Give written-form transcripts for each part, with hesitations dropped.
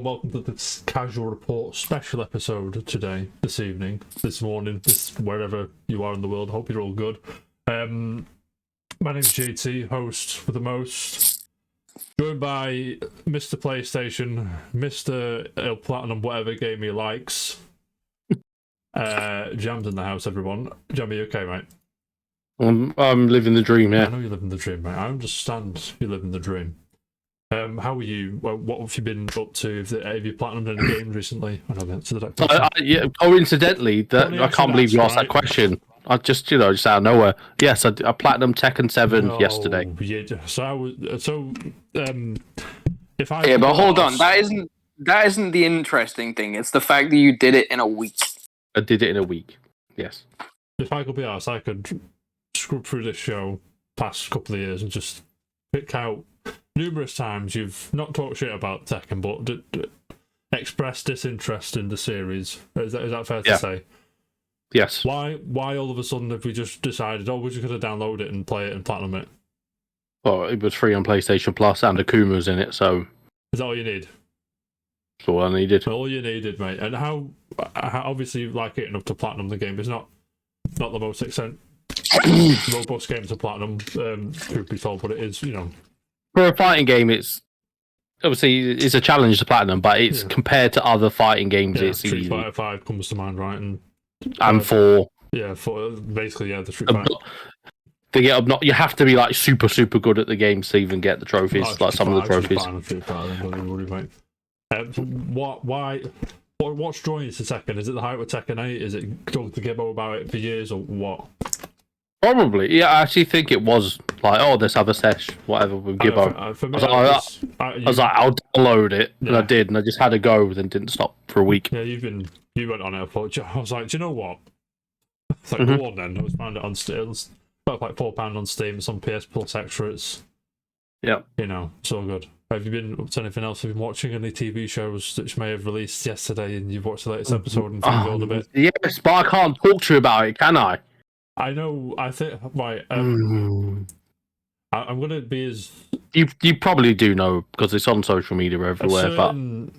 everyone, welcome to this Casual Report special episode today, this evening, this morning, wherever you are in the world. Hope you're all good. My name's JT, host for the most, joined by Mr. PlayStation, Mr. Platinum, whatever game he likes. Jam's in the house, everyone. Jam, are you okay, mate? I'm living the dream, yeah. I know you're living the dream, mate. I understand you're living the dream. How are you? What have you been up to? Have you platinumed any games recently? Coincidentally, I can't believe you asked that question. I just out of nowhere. Yes, I platinumed Tekken 7 yesterday. Yeah. If I but hold on, that isn't the interesting thing. It's the fact that you did it in a week. I did it in a week. Yes. If I could be asked, I could scrub through this show past couple of years and just pick out numerous times you've not talked shit about Tekken, but expressed disinterest in the series. Is that fair to say? Yes. Why all of a sudden have we just decided, we're just going to download it and play it and platinum it? Well, it was free on PlayStation Plus and Akuma's in it, so... Is that all you need? That's all I needed. All you needed, mate. And how obviously you like it enough to platinum the game. It's not the most robust game to platinum, truth be told, but it is, For a fighting game, it's obviously a challenge to platinum, but it's compared to other fighting games, it's Street easy. Fighter 5 comes to mind, right? And 4. Yeah, basically, the Street Fighter. You have to be like super good at the games to even get the trophies, some of the trophies. What's drawing you to Tekken? Is it the hype with Tekken 8? Is it talking to Gibbo about it for years, or what? Probably, yeah. I actually think it was like, let's have a sesh, whatever with Gibbo. I was like, I'll download it, and I did, and I just had to go, then didn't stop for a week. Yeah, you went on it. I was like, do you know what? It's like, go on then. I was found it on Steam. It's about like £4 on Steam. It's on PS Plus Extras. Yeah, it's all good. Have you been up to anything else? Have you been watching any TV shows which may have released yesterday, and you've watched the latest episode and feel a bit? Yes, but I can't talk to you about it, can I? I know. I think right. I'm gonna be as you probably do know because it's on social media everywhere. A certain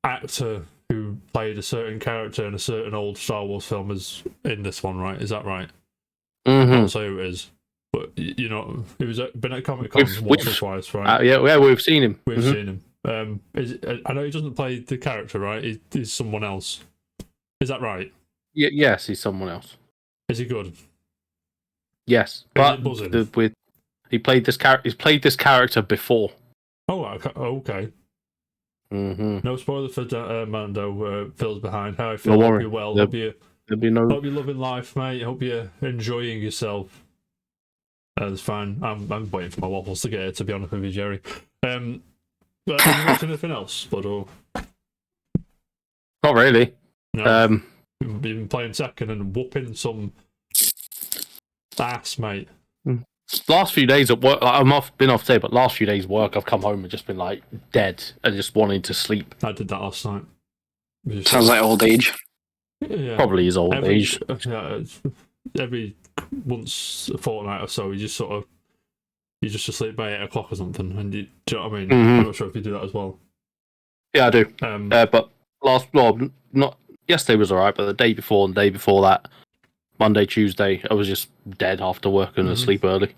actor who played a certain character in a certain old Star Wars film is in this one, right? Is that right? Mm-hmm. I don't say who it is, but it was been at Comic-Con once or twice, right? Yeah, we've seen him. We've seen him. I know he doesn't play the character, right? He's someone else. Is that right? Yes, he's someone else. Is he good? Yes, but he played this character. He's played this character before. Oh, okay. Mm-hmm. No spoiler for Mando. Phil's behind. How I feel. Hope you're well. Hope you're loving life, mate. Hope you're enjoying yourself. That's fine. I'm waiting for my waffles to get here, to be honest with you, Jerry. Have you watched anything else, but not really. No. You've been playing Tekken and whooping some ass, mate. Last few days at work, been off today, but last few days at work, I've come home and just been like dead and just wanting to sleep. I did that last night. Sounds like old age. Yeah. Probably is old age. Every once a fortnight or so, you're just asleep by 8 o'clock or something. And do you know what I mean? Mm-hmm. I'm not sure if you do that as well. Yeah, I do. But not yesterday was alright, but the day before and the day before that, Monday, Tuesday, I was just dead after work and asleep early.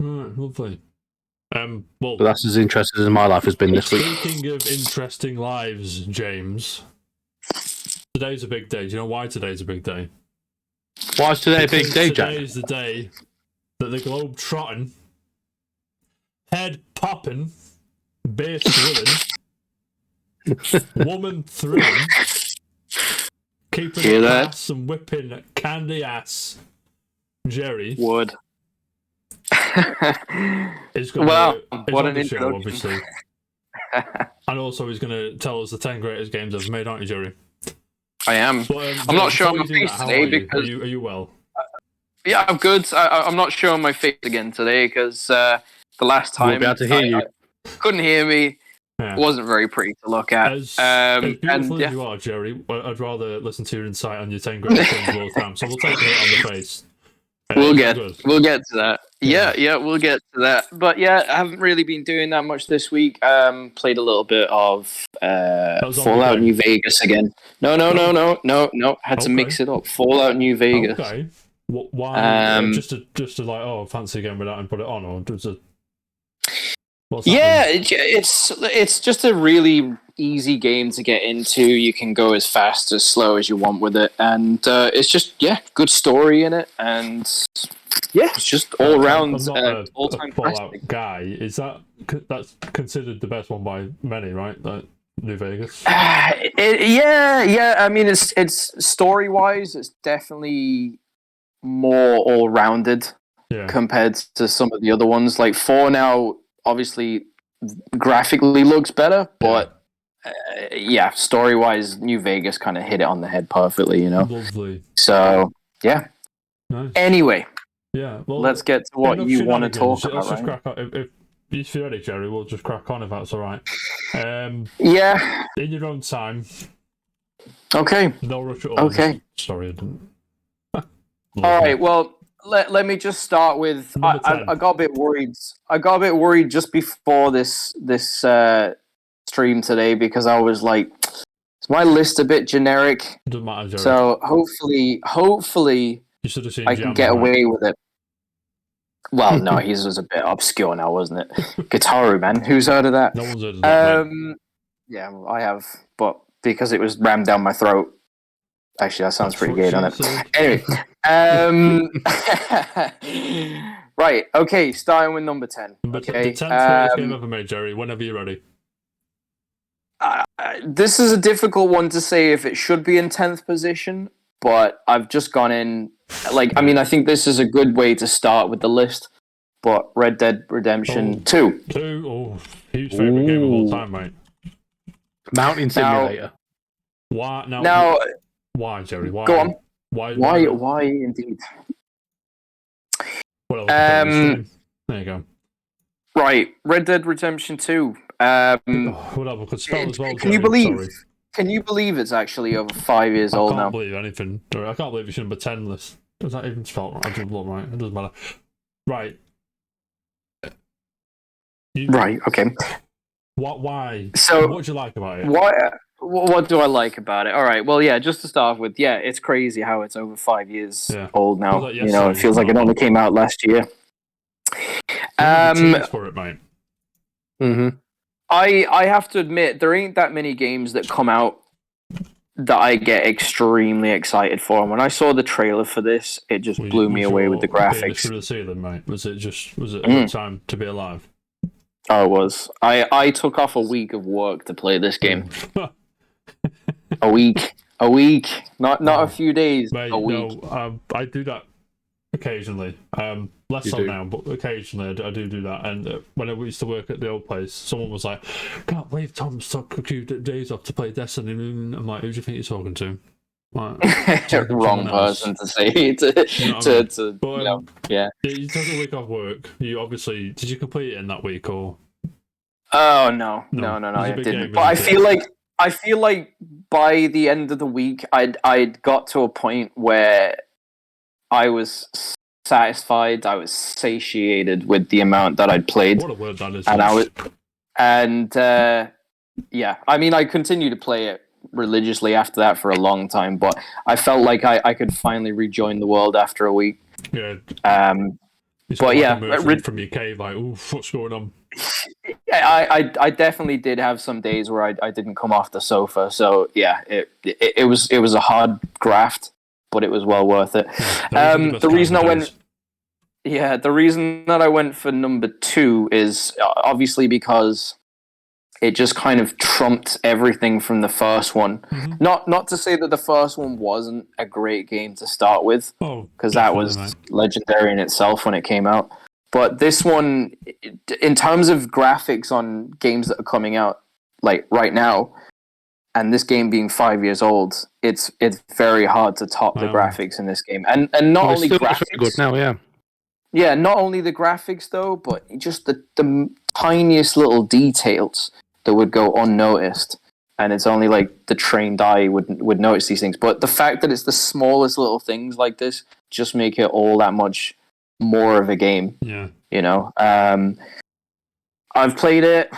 Right, lovely. But that's as interesting as my life has been this week. Speaking of interesting lives, James, today's a big day. Do you know why today's a big day? Why is today a big day, Jack? Today is the day that the globe trotting, head popping, beer swilling, woman thrilling, keeping ass and whipping candy ass, Jerry Wood. Is going what an intro, introduction. obviously. And also he's going to tell us the 10 greatest games ever made, aren't you, Jerry? I am. But, I'm not sure on my face today because... Are you well? Yeah, I'm good. I'm not sure on my face again today because the last time... We'll be able to hear you. Couldn't hear me. Yeah. It wasn't very pretty to look at. As beautiful as you are, Jerry, I'd rather listen to your insight on your 10 greatest games of all time. So we'll take it on the face. We'll get to that. Yeah, we'll get to that. But yeah, I haven't really been doing that much this week. Played a little bit of Fallout New Vegas again. No. Had to mix it up. Fallout New Vegas. Okay. Why? Just to like, fancy game with that and put it on, or does it? It's just a really easy game to get into. You can go as fast as slow as you want with it, and it's just good story in it, and it's just all around all-time Fallout guy. Is that's considered the best one by many, right? Like New Vegas. Yeah. I mean, it's story-wise, it's definitely more all-rounded compared to some of the other ones. Like 4 now, obviously, graphically looks better, but story-wise, New Vegas kind of hit it on the head perfectly, you know. Lovely. So yeah. Nice. Anyway, well, let's get to what you want to talk about. Let's just crack on. If you're ready, Jerry, we'll just crack on if that's all right. In your own time. Okay. No rush at all. Okay. Sorry, I didn't. All right. Well, let me just start with. I got a bit worried. I got a bit worried just before this stream today because I was like, is my list a bit generic? Doesn't matter, Jerry. So hopefully you should have seen I can get away with it. Well, no, his was a bit obscure now, wasn't it? Guitaru, man. Who's heard of that? No one's heard of that. Yeah, well, I have, but because it was rammed down my throat. Actually, that sounds pretty gay, doesn't it? Anyway, right. Okay, starting with number 10. The 10th game ever made, Jerry. Whenever you're ready. This is a difficult one to say if it should be in 10th position, but I've just gone in. I think this is a good way to start with the list. But Red Dead Redemption 2. Huge favorite game of all time, mate. Mountain Simulator. Why, Jerry? Why? Go on. Why indeed? Well, there you go. Right, Red Dead Redemption 2. Whatever, could spell as well. Can you believe? Can you believe it's actually over 5 years old now? I can't believe anything. I can't believe it's number 10 list. Does that even spell right? I don't look right. It doesn't matter. Right. Right. Okay. Why? So, what do you like about it? What do I like about it? All right. Well, just to start with, it's crazy how it's over 5 years old now. It feels like it only came out last year. For it, mate. Mm-hmm. I have to admit, there ain't that many games that come out that I get extremely excited for. And when I saw the trailer for this, it just blew me away with the graphics. Through the ceiling, mate. Was it a good time to be alive? Oh, it was. I took off a week of work to play this game. A week, not a few days. Mate, a week. No, I do that occasionally. Less so now, but occasionally I do that. And when I used to work at the old place, someone was like, "Can't believe Tom's took a few days off to play Destiny." And I'm like, "Who do you think you're talking to?" Like, wrong person to say You took a week off work. You obviously did. You complete it in that week or? Oh no, I didn't. But I feel like by the end of the week, I'd got to a point where I was satisfied. I was satiated with the amount that I'd played. What a word that is! I mean, I continued to play it religiously after that for a long time, but I felt like I could finally rejoin the world after a week. Yeah. From your cave, like, oof, what's going on? Yeah, I definitely did have some days where I didn't come off the sofa. So yeah, it was a hard graft, but it was well worth it. The reason that I went for number 2 is obviously because it just kind of trumped everything from the first one. Mm-hmm. Not to say that the first one wasn't a great game to start with, because that was legendary in itself when it came out. But this one, in terms of graphics on games that are coming out like right now, and this game being 5 years old, it's very hard to top the graphics in this game. And not only graphics, good now, yeah. Yeah, not only the graphics though, but just the tiniest little details that would go unnoticed and it's only like the trained eye would notice these things. But the fact that it's the smallest little things like this just make it all that much more of a game. Yeah. You know, I've played it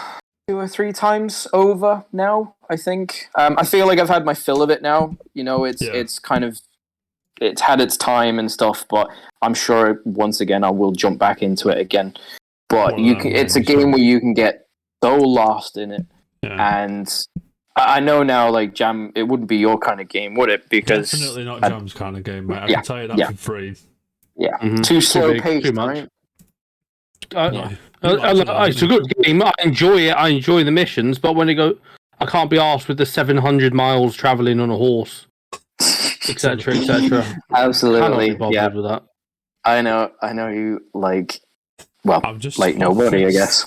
2 or 3 times over now, I think. I feel like I've had my fill of it now. You know, it's kind of, it's had its time and stuff, but I'm sure once again I will jump back into it again. But it's a game where you can get so lost in it. Yeah. And I know now, like, Jam, it wouldn't be your kind of game, would it? Because definitely not Jam's kind of game, mate. I can tell you that for free. Yeah. Too slow paced, right? It's a good game. I enjoy it. I enjoy the missions, but when they go, I can't be asked with the 700 miles traveling on a horse, etc., etc. Absolutely, with that. I know you like. Well, I'm just like nobody, I guess.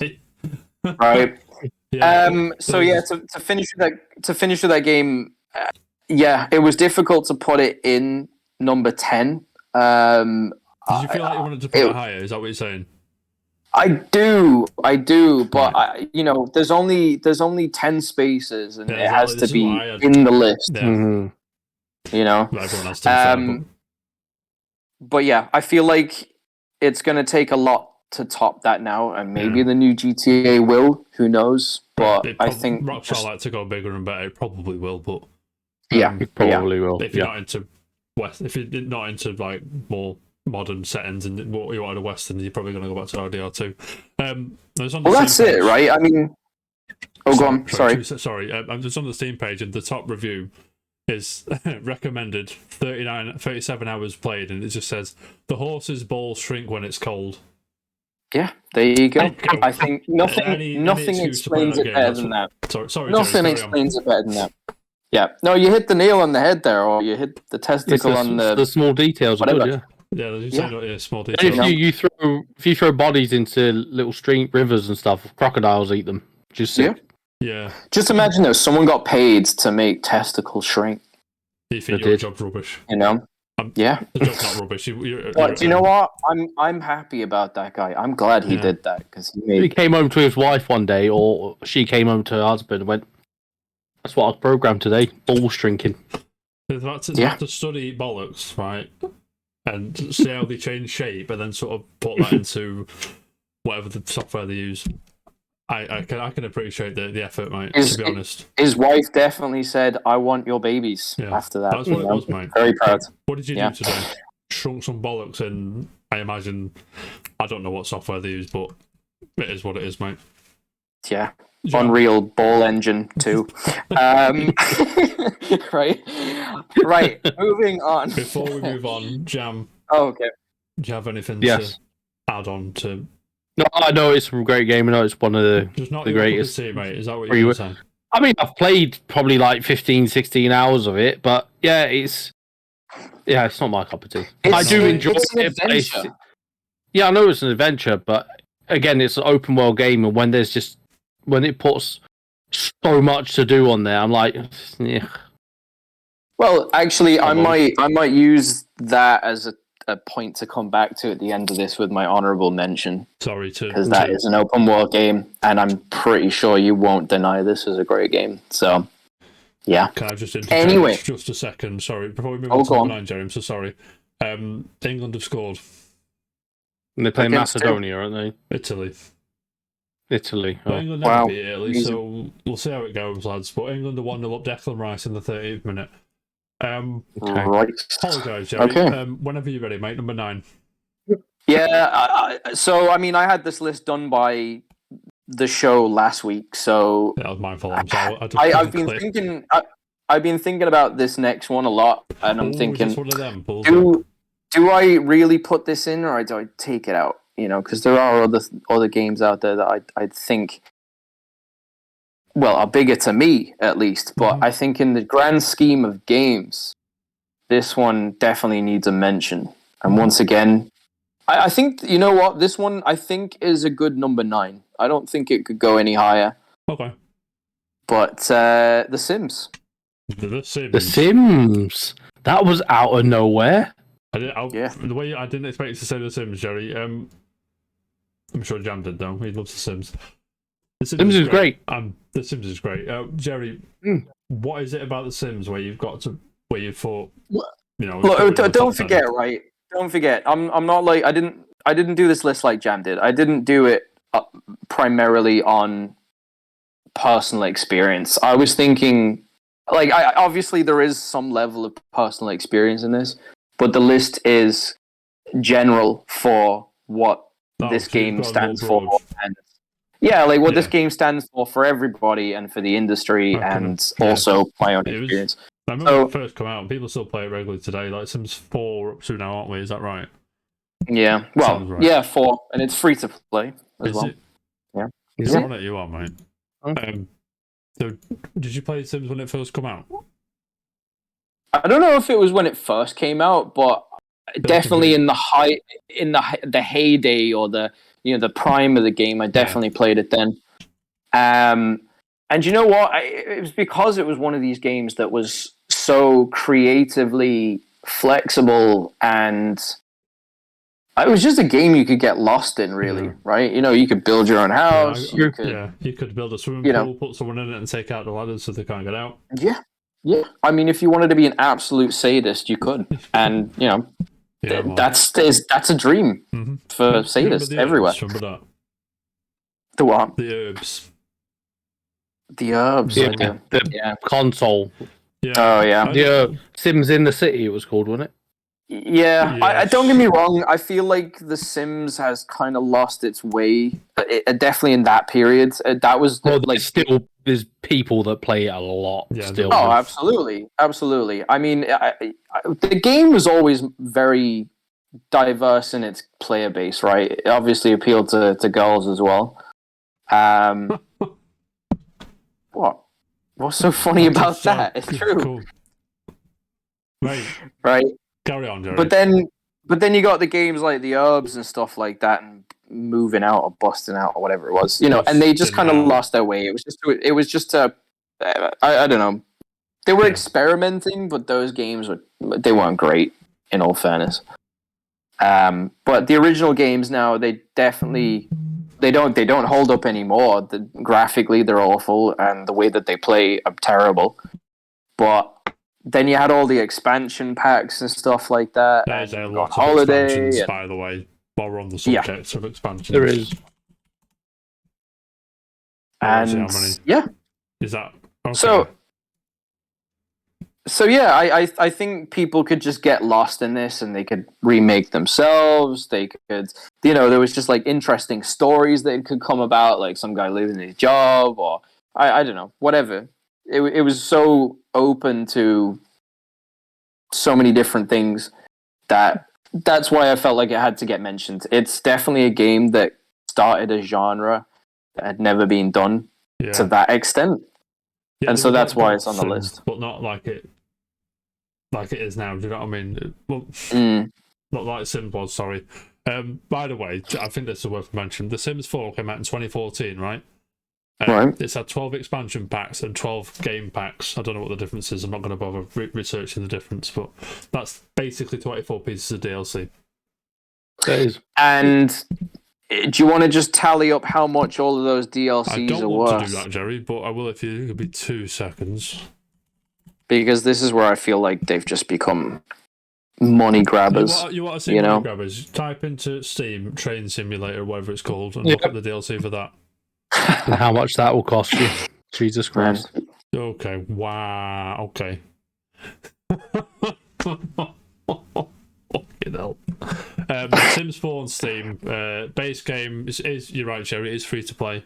Right. Yeah, so yeah, to finish with that game, it was difficult to put it in number 10. Did you feel like you wanted to put it higher? Is that what you're saying? I do, but there's only 10 spaces, and it has to be in the list. Yeah. Mm-hmm. You know, everyone has to. But yeah, I feel like it's going to take a lot to top that now, and maybe the new GTA will. Who knows? But I think Rockstar like to go bigger and better. It probably will, but it probably will. If you're not into if you're not into like more modern settings and what you want a Western, you're probably going to go back to RDR2. That's it, right? I mean, go on. Sorry. I'm just on the Steam page, and the top review is recommended 37 hours played, and it just says the horse's balls shrink when it's cold. Yeah, there you go. I think nothing explains it better than that. Sorry, nothing explains it better than that. Yeah, no, you hit the nail on the head there, or you hit the testicle on the small details. Whatever. Good, small details. If you throw bodies into little rivers and stuff, crocodiles eat them. Just sick. Yeah. Just imagine though, someone got paid to make testicles shrink. Do you think your job's rubbish? You know. The job's not rubbish. But do you know what? I'm happy about that guy. I'm glad he did that because he came home to his wife one day, or she came home to her husband and went, "That's what I was programmed today. Ball shrinking." They've had to study bollocks, right? And see how they change shape, and then sort of put that into whatever the software they use. I can appreciate the effort, mate. To be honest, his wife definitely said, "I want your babies." After that, that's what it was, mate. Very proud. What did you do today? Shrunk some bollocks, and I imagine I don't know what software they use, but it is what it is, mate. Yeah. Unreal Ball Engine 2. Right. Moving on. Before we move on, Jam. Oh, okay. Do you have anything to add on to? No, I know it's a great game. I know it's one of the greatest. Mate. Is that what you're saying? I mean, I've played probably like 15, 16 hours of it, but it's not my cup of tea. I do enjoy it. I know it's an adventure, but again, it's an open world game, and when it puts so much to do on there, I'm like, yeah. Well, actually, I might use that as a point to come back to at the end of this with my honorable mention. Because that is an open world game, and I'm pretty sure you won't deny this is a great game. So, yeah. Can I just interject just a second? Sorry, before we move on to number 9, Jerry, I'm so sorry. England have scored. And they're playing Macedonia, aren't they? Italy. Oh. England never beat Italy, so we'll see how it goes, lads. But England are 1-0 up. Declan Rice in the 30th minute. Right. Apologise, Jerry. Okay. Whenever you're ready, mate. Number 9. Yeah. So I mean, I had this list done by the show last week. So that was my fault. I'm sorry. I've been thinking about this next one a lot, and I'm thinking, one of them. Do I really put this in, or do I take it out? You know, because there are other games out there that I think, well, are bigger to me at least. But I think in the grand scheme of games, this one definitely needs a mention. And once again, I think, you know what, this one I think is a good number 9. I don't think it could go any higher. Okay. But The Sims. The Sims. That was out of nowhere. The way I didn't expect you to say The Sims, Jerry. I'm sure Jam did though. He loves The Sims. The Sims is great. The Sims is great. Jerry, what is it about The Sims where you thought, you know? Look, don't forget, right? Don't forget. I'm not like I didn't do this list like Jam did. I didn't do it primarily on personal experience. I was thinking, like, obviously there is some level of personal experience in this, but the list is general for what this game stands for, and what this game stands for everybody and for the industry, and also my own experience. I remember when it first come out, and people still play it regularly today. Like Sims 4 up to now, aren't we? Is that right? Yeah. Well, right. 4, and it's free to play as well. Yeah. Is it on it? You are, mate. So, did you play Sims when it first come out? I don't know if it was when it first came out, but definitely in the heyday or the prime of the game, I definitely played it then. And you know what? It was because it was one of these games that was so creatively flexible, and it was just a game you could get lost in, really, right? You know, you could build your own house. You could build a swimming pool, put someone in it, and take out the ladders so they can't get out. Yeah. I mean, if you wanted to be an absolute sadist, you could, and that's a dream for sadists everywhere. Remember that? The what? The herbs. The herbs. The console. Yeah. Oh yeah. The Sims in the City, it was called, wasn't it? Yeah, yes. I don't get me wrong. I feel like The Sims has kind of lost its way. Definitely in that period, that was still there's people that play it a lot. Yeah, still. Oh, absolutely. I mean, the game was always very diverse in its player base, right? It obviously appealed to girls as well. What? What's so funny about that? It's true. Cool. Right. Carry on, Jerry. But then you got the games like the herbs and stuff like that, and moving out or busting out or whatever it was, and they just kind of lost their way. It was just I don't know. They were experimenting, but those games they weren't great, in all fairness. But the original games now, they definitely they don't hold up anymore. Graphically, they're awful, and the way that they play are terrible. But then you had all the expansion packs and stuff like that. There's a lot of expansions, by the way, while we're on the subject of expansions. There is. And is that okay? So yeah, I think people could just get lost in this, and they could remake themselves. They could, there was just like interesting stories that could come about, like some guy losing his job, or I don't know, whatever. It was so open to so many different things that's why I felt like it had to get mentioned. It's definitely a game that started a genre that had never been done to that extent. Yeah, and so that's why it's on the list. But not like it is now, do you know what I mean? Well, not like Sims was, sorry. By the way, I think this is worth mentioning. The Sims 4 came out in 2014, right? Right. It's had 12 expansion packs and 12 game packs. I don't know what the difference is. I'm not going to bother researching the difference, but that's basically 24 pieces of DLC. That is. And do you want to just tally up how much all of those DLCs are worth? I don't want to do that, Jerry, but I will if you. It'll be 2 seconds. Because this is where I feel like they've just become money grabbers. You want to see money grabbers? Type into Steam Train Simulator, whatever it's called, and look up the DLC for that. And how much that will cost you. Jesus Christ. Okay, wow, okay. Fucking hell. Sims 4 on Steam. Base game is you're right, Jerry, it is free to play.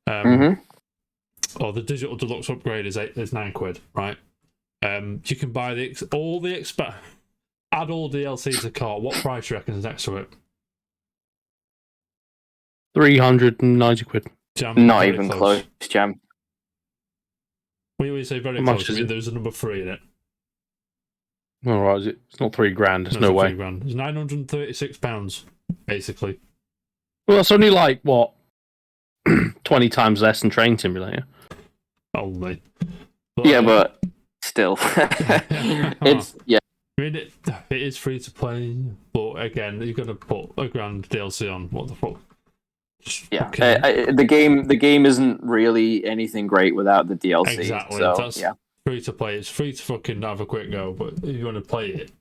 The digital deluxe upgrade is £9, right? You can buy add all DLC to cart. What price do you reckon is next to it? £390. Jam, not even close, Jam. When you say very close, there's a number 3 in it. All right, is it? It's not £3,000. There's no way. £3,000. It's £936, basically. Well, that's only like what 20 times less than Train Simulator. Only. But still, it's I mean, it is free to play, but again, you're gonna put a grand DLC on. What the fuck? Yeah, Okay. the game isn't really anything great without the DLC. Exactly. So, That's yeah. free to play. It's free to fucking have a quick go, but if you want to play it.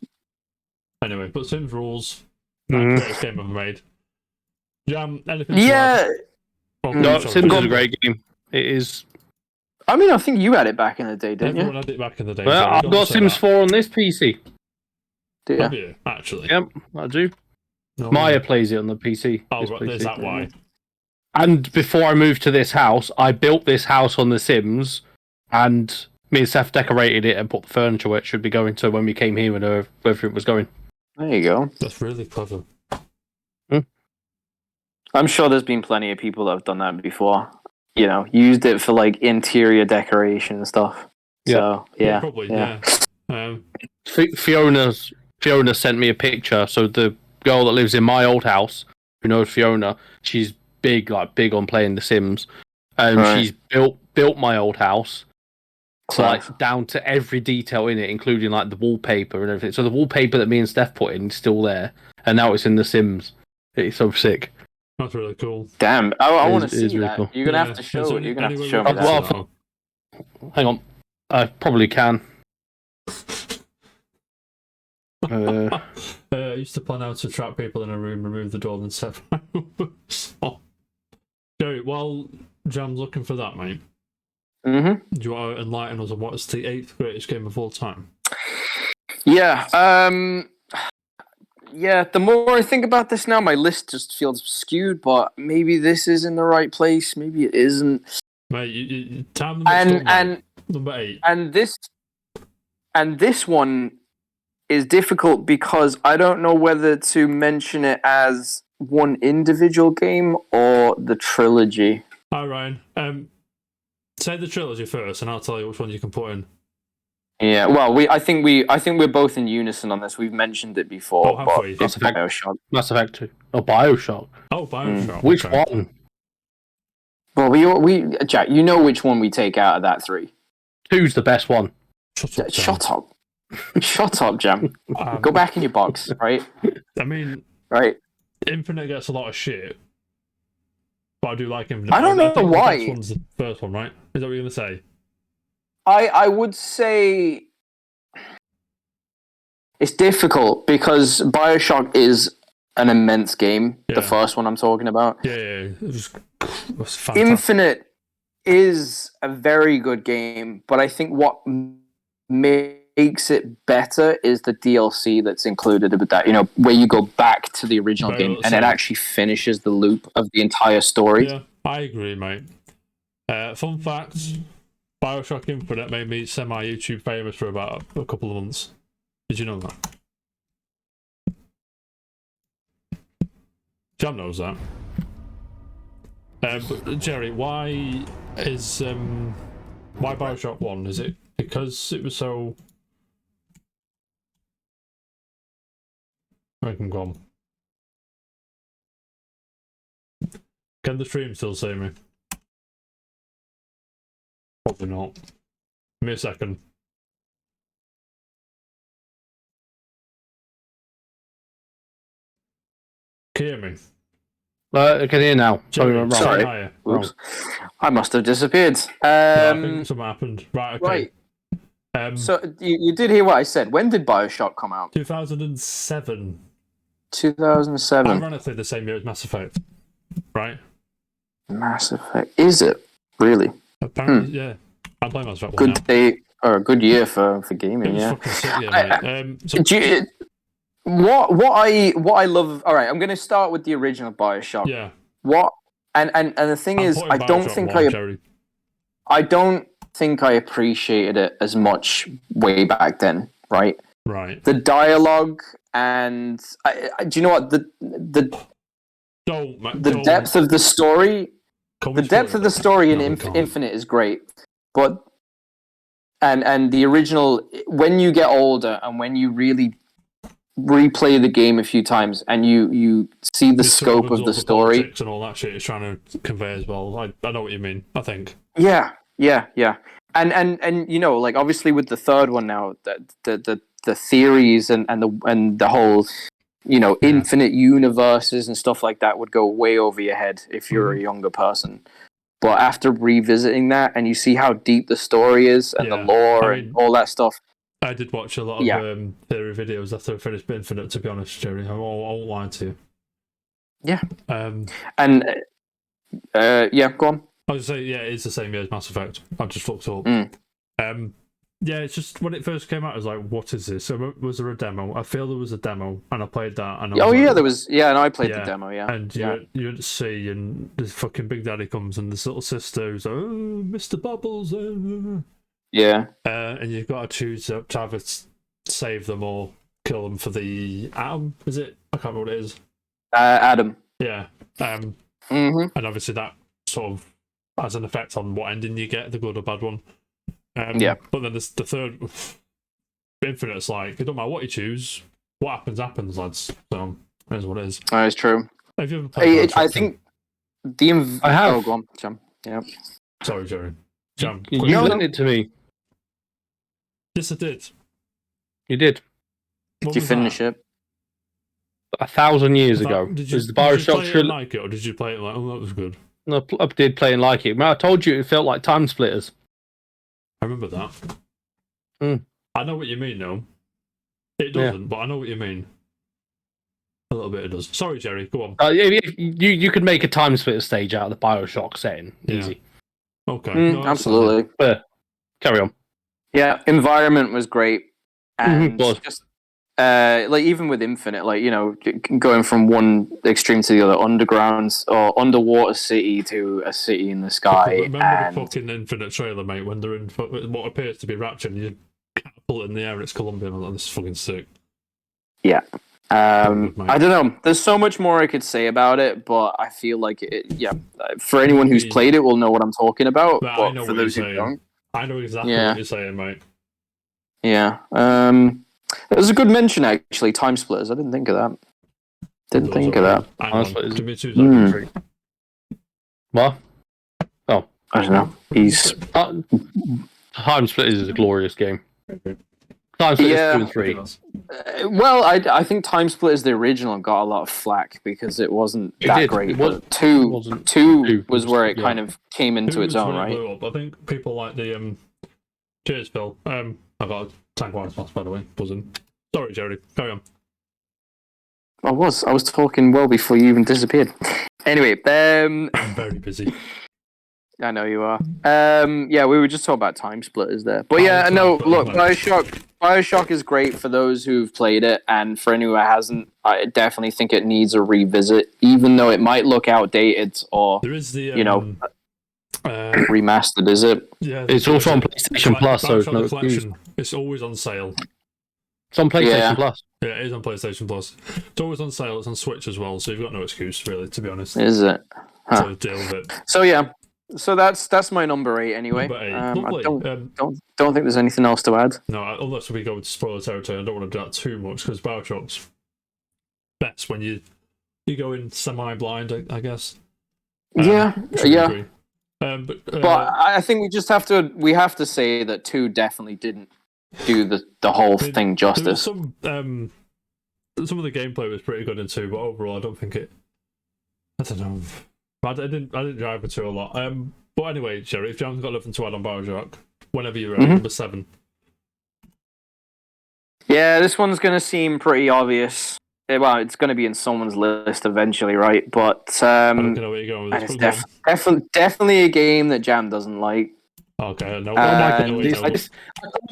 Anyway, but Sims rules. Greatest game ever made. Jam, anything to Yeah. add? Oh, No, sorry, Sims Jam. is a great game. It is. I mean, I think you had it back in the day, didn't Everyone you? had it back in the day. Well, Jerry, I've don't got say Sims that. 4 on this PC. Yeah. Have you, actually? Yep, I do. No, Maya plays it on the PC. Oh, this right, PC. is that why? And before I moved to this house, I built this house on The Sims, and me and Seth decorated it and put the furniture where it should be going to when we came here and everything was going. There you go. That's really clever. I'm sure there's been plenty of people that have done that before. You know, used it for like interior decoration and stuff. Yeah. So, yeah. Probably, yeah. yeah. Fiona sent me a picture. So the girl that lives in my old house, who knows Fiona, she's big on playing The Sims, and Right. she's built my old house. So, Class. like, down to every detail in it, including like the wallpaper and everything. So the wallpaper that me and Steph put in is still there, and now it's in The Sims. It's so sick. That's really cool. Damn, I want It to is see really that. cool. You're gonna Yeah. have to Is show there it. You're gonna have to any show way me we that. can Well, see that? Hang on, I probably can. I used to plan how to trap people in a room, remove the door, and set fireworks off. Jerry, while Jam's looking for that, mate, Mm-hmm. do you want to enlighten us on what's the 8th greatest game of all time? Yeah. Yeah. The more I think about this now, my list just feels skewed. But maybe this is in the right place. Maybe it isn't. Mate, you time them And number 8. and this one is difficult because I don't know whether to mention it as one individual game or the trilogy. Hi, Ryan. Say the trilogy first, and I'll tell you which one you can put in. Yeah, well, I think we're both in unison on this. We've mentioned it before. Oh, have but we? it's Mass Effect. BioShock. Mass Effect 2. Oh, Bioshock. Oh, Bioshock. Which okay. one? Well, we Jack, you know which one we take out of that 3. 2's the best one. Shut up. Shut up. Shut up, Jam. Sam. Go back in your box, right? I mean, Right. Infinite gets a lot of shit, but I do like Infinite. I don't know think why. The best one's the first one, right? Is that what you're gonna say? I would say it's difficult because BioShock is an immense game. Yeah. The first one I'm talking about. Yeah, it was fantastic. Infinite is a very good game, but I think what makes it better is the DLC that's included with that. You know, where you go back to the original Very game well and it said. actually finishes the loop of the entire story. Yeah, I agree, mate. Fun fact: Bioshock Infinite made me semi-YouTube famous for about a couple of months. Did you know that? Jam knows that. But Jerry, why Bioshock 1? Is it because it was so... I can go on. Can the stream still see me? Probably not. Give me a second. Can you hear me? I can hear now. Jerry, Sorry, say Sorry. higher. Oops. I must have disappeared. I think something happened. Right, okay. Right. So you did hear what I said. When did BioShock come out? 2007. 2007. Ironically, the same year as Mass Effect. Right? Mass Effect. Is it really? Apparently, yeah. I'm playing Mass Effect 1 Good now. day or a good year for It gaming. was Yeah. fucking sick, yeah, mate. So, Do you, what I love. All right, I'm going to start with the original BioShock. yeah. What and the thing I'm is, putting I don't Bioshock think 1, Jerry. I don't think I appreciated it as much way back then. Right. Right. The dialogue and do you know what the Don't. depth of the story? The depth of the story in No, we can't. Infinite is great, but and the original, when you get older and when you really replay the game a few times and you see the It sort scope of the absorbs story, politics and all that shit it's trying to convey as well. I know what you mean. I think. yeah, and you know, like obviously with the third one now, the theories and the whole infinite universes and stuff like that would go way over your head if you're a younger person. But after revisiting that and you see how deep the story is and the lore and all that stuff. I did watch a lot of theory videos after I finished Infinite, to be honest, Jerry. I won't lie to you. Yeah. Go on. I was say, it's the same year as Mass Effect. I just looked up. It's just when it first came out, I was like, "What is this?" So was there a demo? I feel there was a demo, and I played that. And there was. Yeah, and I played the demo. Yeah, and you see, and the fucking Big Daddy comes, and this little sister who's like, "Oh, Mr. Bubbles." Yeah. And you've got to choose to either save them or kill them for the Atom. Is it? I can't remember what it is. Adam. Yeah. And obviously that sort of has an effect on what ending you get, the good or bad one. But then the third Infinite's like, it don't matter what you choose, what happens, lads. So that's what it is. That is true. Have you ever played I think I have. Oh, go on, Jam. Yeah. Sorry, Jerry. Jam. You lent it to me. Yes, I did. You did. Did you finish it? 1,000 years ago. Did you play it like it, or did you play it like, oh, that was good? No, I did play and like it. Man, I told you it felt like Time Splitters. I remember that. I know what you mean, though. It doesn't, but I know what you mean. A little bit it does. Sorry, Jerry, go on. You could make a Time Splitter stage out of the Bioshock setting. Easy. Okay. No, absolutely. Carry on. Yeah, environment was great. And just even with Infinite, going from one extreme to the other, undergrounds or underwater city to a city in the sky. Remember the fucking Infinite trailer, mate, when they're in what appears to be Ratchet and you catapult it in the air and it's Columbian. I'm like, this is fucking sick. Yeah. I don't know. There's so much more I could say about it, but I feel like for anyone who's played it will know what I'm talking about. But I know for those who don't, I know exactly what you're saying, mate. Yeah. It was a good mention, actually. Time Splitters. I didn't think of that. Didn't think of that. Give me 2 seconds. What? Oh, I don't know. He's Time Splitters is a glorious game. Time Splitters 2 and 3. Well, I think Time Splitters the original got a lot of flack because it wasn't that great. But two was where it kind of came into its own, right? I think people like the cheers, Phil. I got a tank wire pass, by the way. Buzzing. Sorry, Jerry. Carry on. I was talking well before you even disappeared. Anyway, I'm very busy. I know you are. We were just talking about Time Splitters there. But look, Bioshock is great for those who've played it, and for anyone who hasn't, I definitely think it needs a revisit, even though it might look outdated or there is the remastered. Is it? Yeah, it's also on PlayStation Plus, so no collection. It's always on sale. It's on PlayStation Plus. Yeah, it is on PlayStation Plus. It's always on sale. It's on Switch as well, so you've got no excuse, really, to be honest. Is it? Huh. To deal with it. So yeah. So that's my number 8 anyway. I don't think there's anything else to add. No, unless we go into spoiler territory. I don't want to do that too much because Bioshock's best when you go in semi-blind, I guess. Yeah. But I think we have to say that 2 definitely didn't do the whole thing justice. Some of the gameplay was pretty good in 2, but overall I don't think it. I don't know. I didn't drive it 2 a lot. But anyway, Jerry, if you haven't got nothing to add on Bioshock, whenever you're ready, number 7. Yeah, this one's going to seem pretty obvious. Well, it's going to be in someone's list eventually, right? But I don't know where you're going with this. Definitely a game that Jam doesn't like. Okay, no. I can't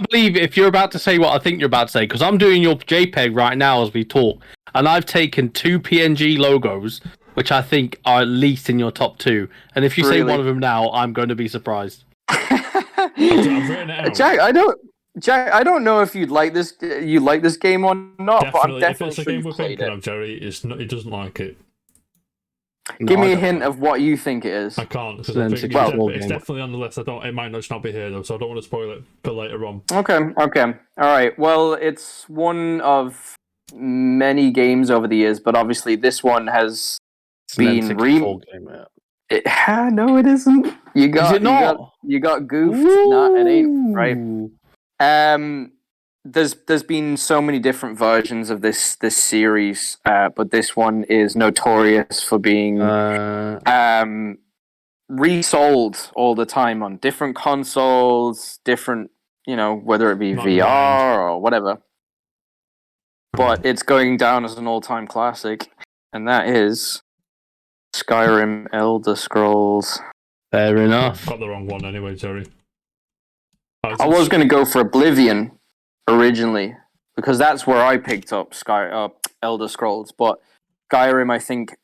believe if you're about to say what I think you're about to say, because I'm doing your JPEG right now as we talk, and I've taken 2 PNG logos, which I think are at least in your top 2. And if you say one of them now, I'm going to be surprised. I've written it out. Jack, I don't know if you like this game or not, definitely, but I'm definitely if it's a game we're thinking of, Jerry, he doesn't like it. Give me a hint of what you think it is. I can't, because I think it's definitely on the list. It might not be here, though, so I don't want to spoil it for later on. Okay. All right. Well, it's one of many games over the years, but obviously this one has been no, it isn't. Is it not? You got goofed. No, it ain't. Right. there's been so many different versions of this series, but this one is notorious for being resold all the time on different consoles, different, whether it be Not VR or whatever. But it's going down as an all-time classic, and that is Skyrim Elder Scrolls. Fair enough. Got the wrong one anyway, Jerry. I was going to go for Oblivion originally, because that's where I picked up Elder Scrolls, but Skyrim, I think,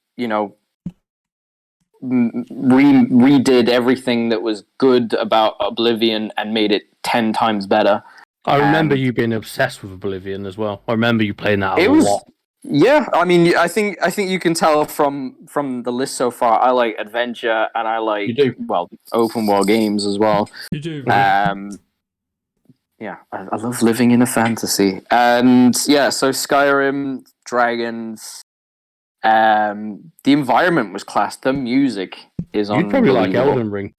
redid everything that was good about Oblivion and made it 10 times better. I remember you being obsessed with Oblivion as well. I remember you playing that a lot. Yeah, I mean, I think you can tell from the list so far. I like adventure, and I like open world games as well. You do. Yeah, I love living in a fantasy, and yeah, so Skyrim, dragons. The environment was classed. The music is on. You'd probably like Elden Ring.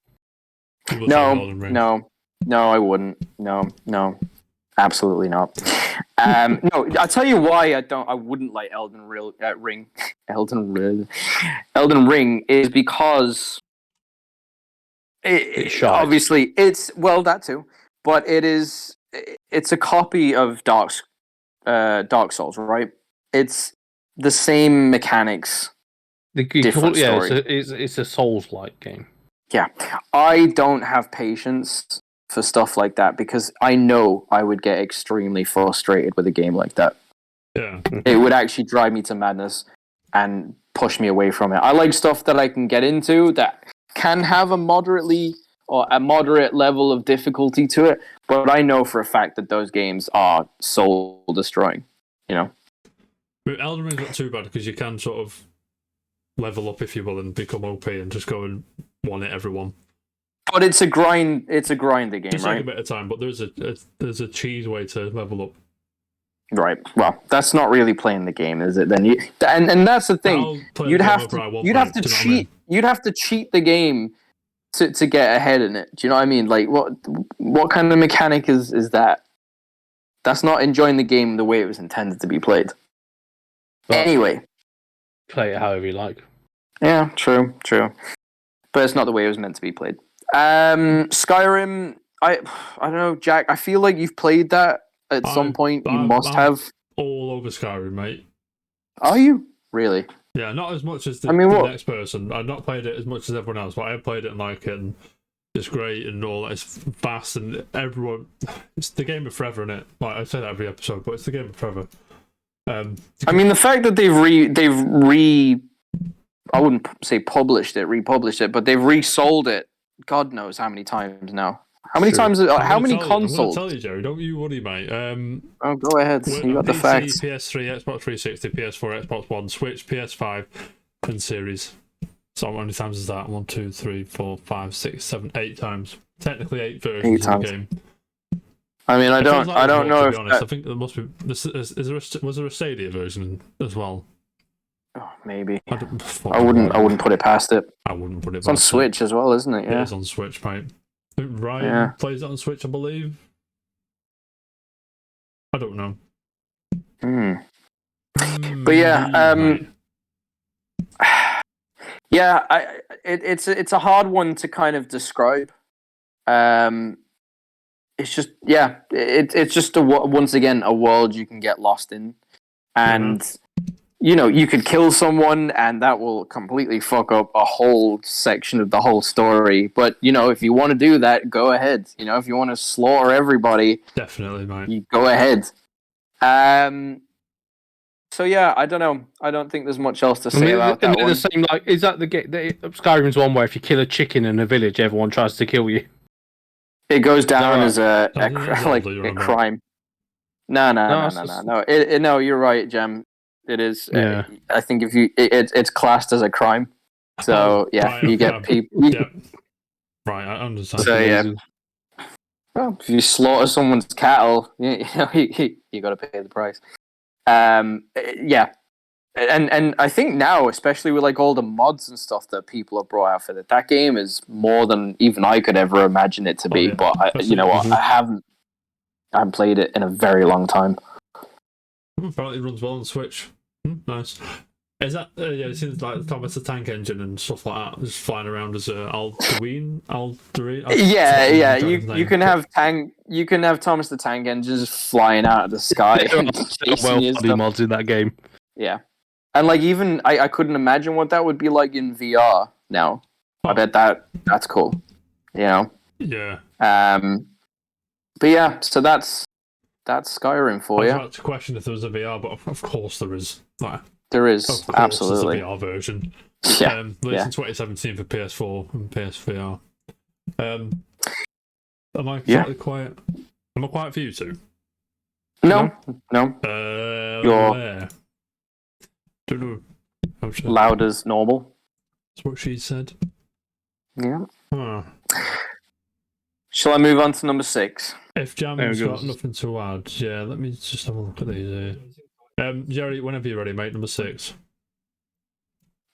No, I wouldn't. No, absolutely not. No, I'll tell you why I wouldn't like Elden Ring. Elden Ring is because obviously it's that too, but it's a copy of Dark Souls, right? It's the same mechanics. Different story. It's a Souls-like game. Yeah, I don't have patience for stuff like that because I know I would get extremely frustrated with a game like that. Yeah, it would actually drive me to madness and push me away from it. I like stuff that I can get into that can have a moderate level of difficulty to it, but I know for a fact that those games are soul destroying. But Elden Ring's not too bad because you can sort of level up, if you will, and become OP and just go and one-hit everyone. But it's a grind. It's a grinder game, Just right? take a bit of time, but there's a cheese way to level up. Right. Well, that's not really playing the game, is it? Then and that's the thing. You'd have to cheat. You'd have to cheat the game to get ahead in it. Do you know what I mean? Like what kind of mechanic is that? That's not enjoying the game the way it was intended to be played. But anyway, play it however you like. Yeah, true. But it's not the way it was meant to be played. Skyrim, I don't know, Jack. I feel like you've played that at some point. You must have. All over Skyrim, mate. Are you really? Yeah, not as much as the next person. I've not played it as much as everyone else, but I have played it and like it, and it's great and all that. It's fast and everyone. It's the game of forever, isn't it? Like I say that every episode, but it's the game of forever. I mean, the fact that they've I wouldn't say republished it, but they've resold it. God knows how many times now. How many times? How many consoles? I'm going to tell you, Jerry. Don't you worry, mate. Go ahead. You got the facts. PS3, Xbox 360, PS4, Xbox One, Switch, PS5, and Series. So how many times is that? 1, 2, 3, 4, 5, 6, 7, 8 times. Technically 8 versions of the game. I mean, I don't know if. I think there must be. Was there a Stadia version as well? Oh, maybe. I wouldn't put it past it. I wouldn't put it. It's on Switch as well, isn't it? Yeah, it's on Switch, mate. Ryan plays it on Switch, I believe. I don't know. But yeah, yeah. It's a hard one to kind of describe. It's just it's just once again a world you can get lost in, and you could kill someone and that will completely fuck up a whole section of the whole story. But if you want to do that, go ahead. If you want to slaughter everybody, definitely, mate. You go ahead. So yeah, I don't know. I don't think there's much else to say about that one. The same, is that the Skyrim's one where if you kill a chicken in a village, everyone tries to kill you? It goes down as a crime. No. No, you're right, Jem. It is. Yeah. I think if it's classed as a crime. So you get people. Right, I understand. So yeah. Well, if you slaughter someone's cattle, you got to pay the price. Yeah. And I think now, especially with like all the mods and stuff that people have brought out for it, that game is more than even I could ever imagine it to be. But you know what? I haven't played it in a very long time. Apparently, it runs well on Switch. Nice. Is that yeah? It seems like Thomas the Tank Engine and stuff like that, just flying around as Alduin. Yeah. You can have Thomas the Tank Engine just flying out of the sky. Well, mods in that game. Yeah, and like even I couldn't imagine what that would be like in VR now. I bet that's cool. You know. Yeah. But yeah, so that's Skyrim for you. I was about to question if there was a VR, but of course there is. Like, there is, of course absolutely. There's a VR version. Yeah. Released in 2017 for PS4 and PSVR. Am I quiet? Am I quiet for you two? No. You're don't know. Loud as normal. That's what she said. Yeah. Huh. Shall I move on to number 6? If Jam's got nothing to add, yeah, let me just have a look at these here. Jerry, whenever you're ready, mate, number 6.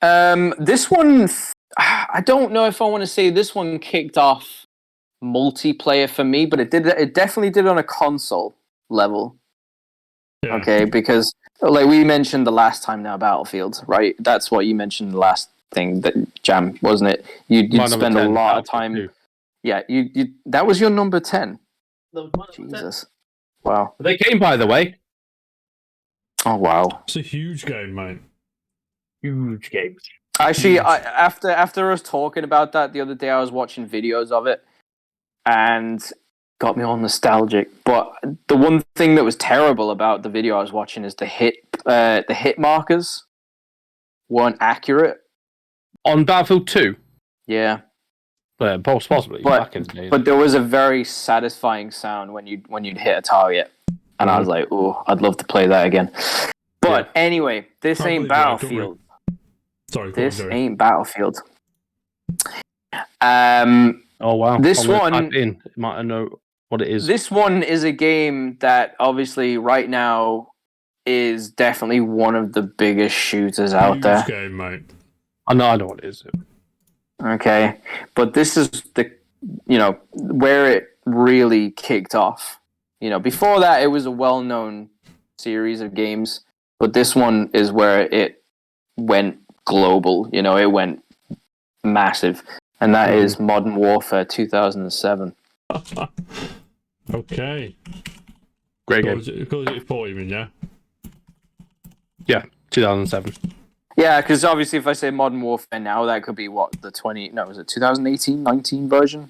This one, I don't know if I want to say this one kicked off multiplayer for me, but it definitely did on a console level. Yeah. Okay, because like we mentioned the last time now, Battlefield, right? That's what you mentioned the last thing, that Jam, wasn't it? You'd spend a lot of time. Too. Yeah, you that was your number 10. Jesus. Wow. They came, by the way. Oh, wow. It's a huge game, mate. Huge game. Actually, after us talking about that the other day, I was watching videos of it and got me all nostalgic. But the one thing that was terrible about the video I was watching is the hit markers weren't accurate. On Battlefield 2? Yeah. Possibly. Back in the day. But there was a very satisfying sound when you'd hit a target. And I was like, oh, I'd love to play that again. But anyway, this ain't Battlefield. Sorry, this ain't Battlefield. Oh wow! This one, I might know what it is. This one is a game that obviously right now is definitely one of the biggest shooters out there. Game, mate. I know what it is. Okay, but this is where it really kicked off. Before that, it was a well-known series of games, but this one is where it went global. It went massive, and that is Modern Warfare 2007. Okay. Great game. Call it 4, you mean, yeah? Yeah, 2007. Yeah, because obviously if I say Modern Warfare now, that could be was it 2018, 19 version?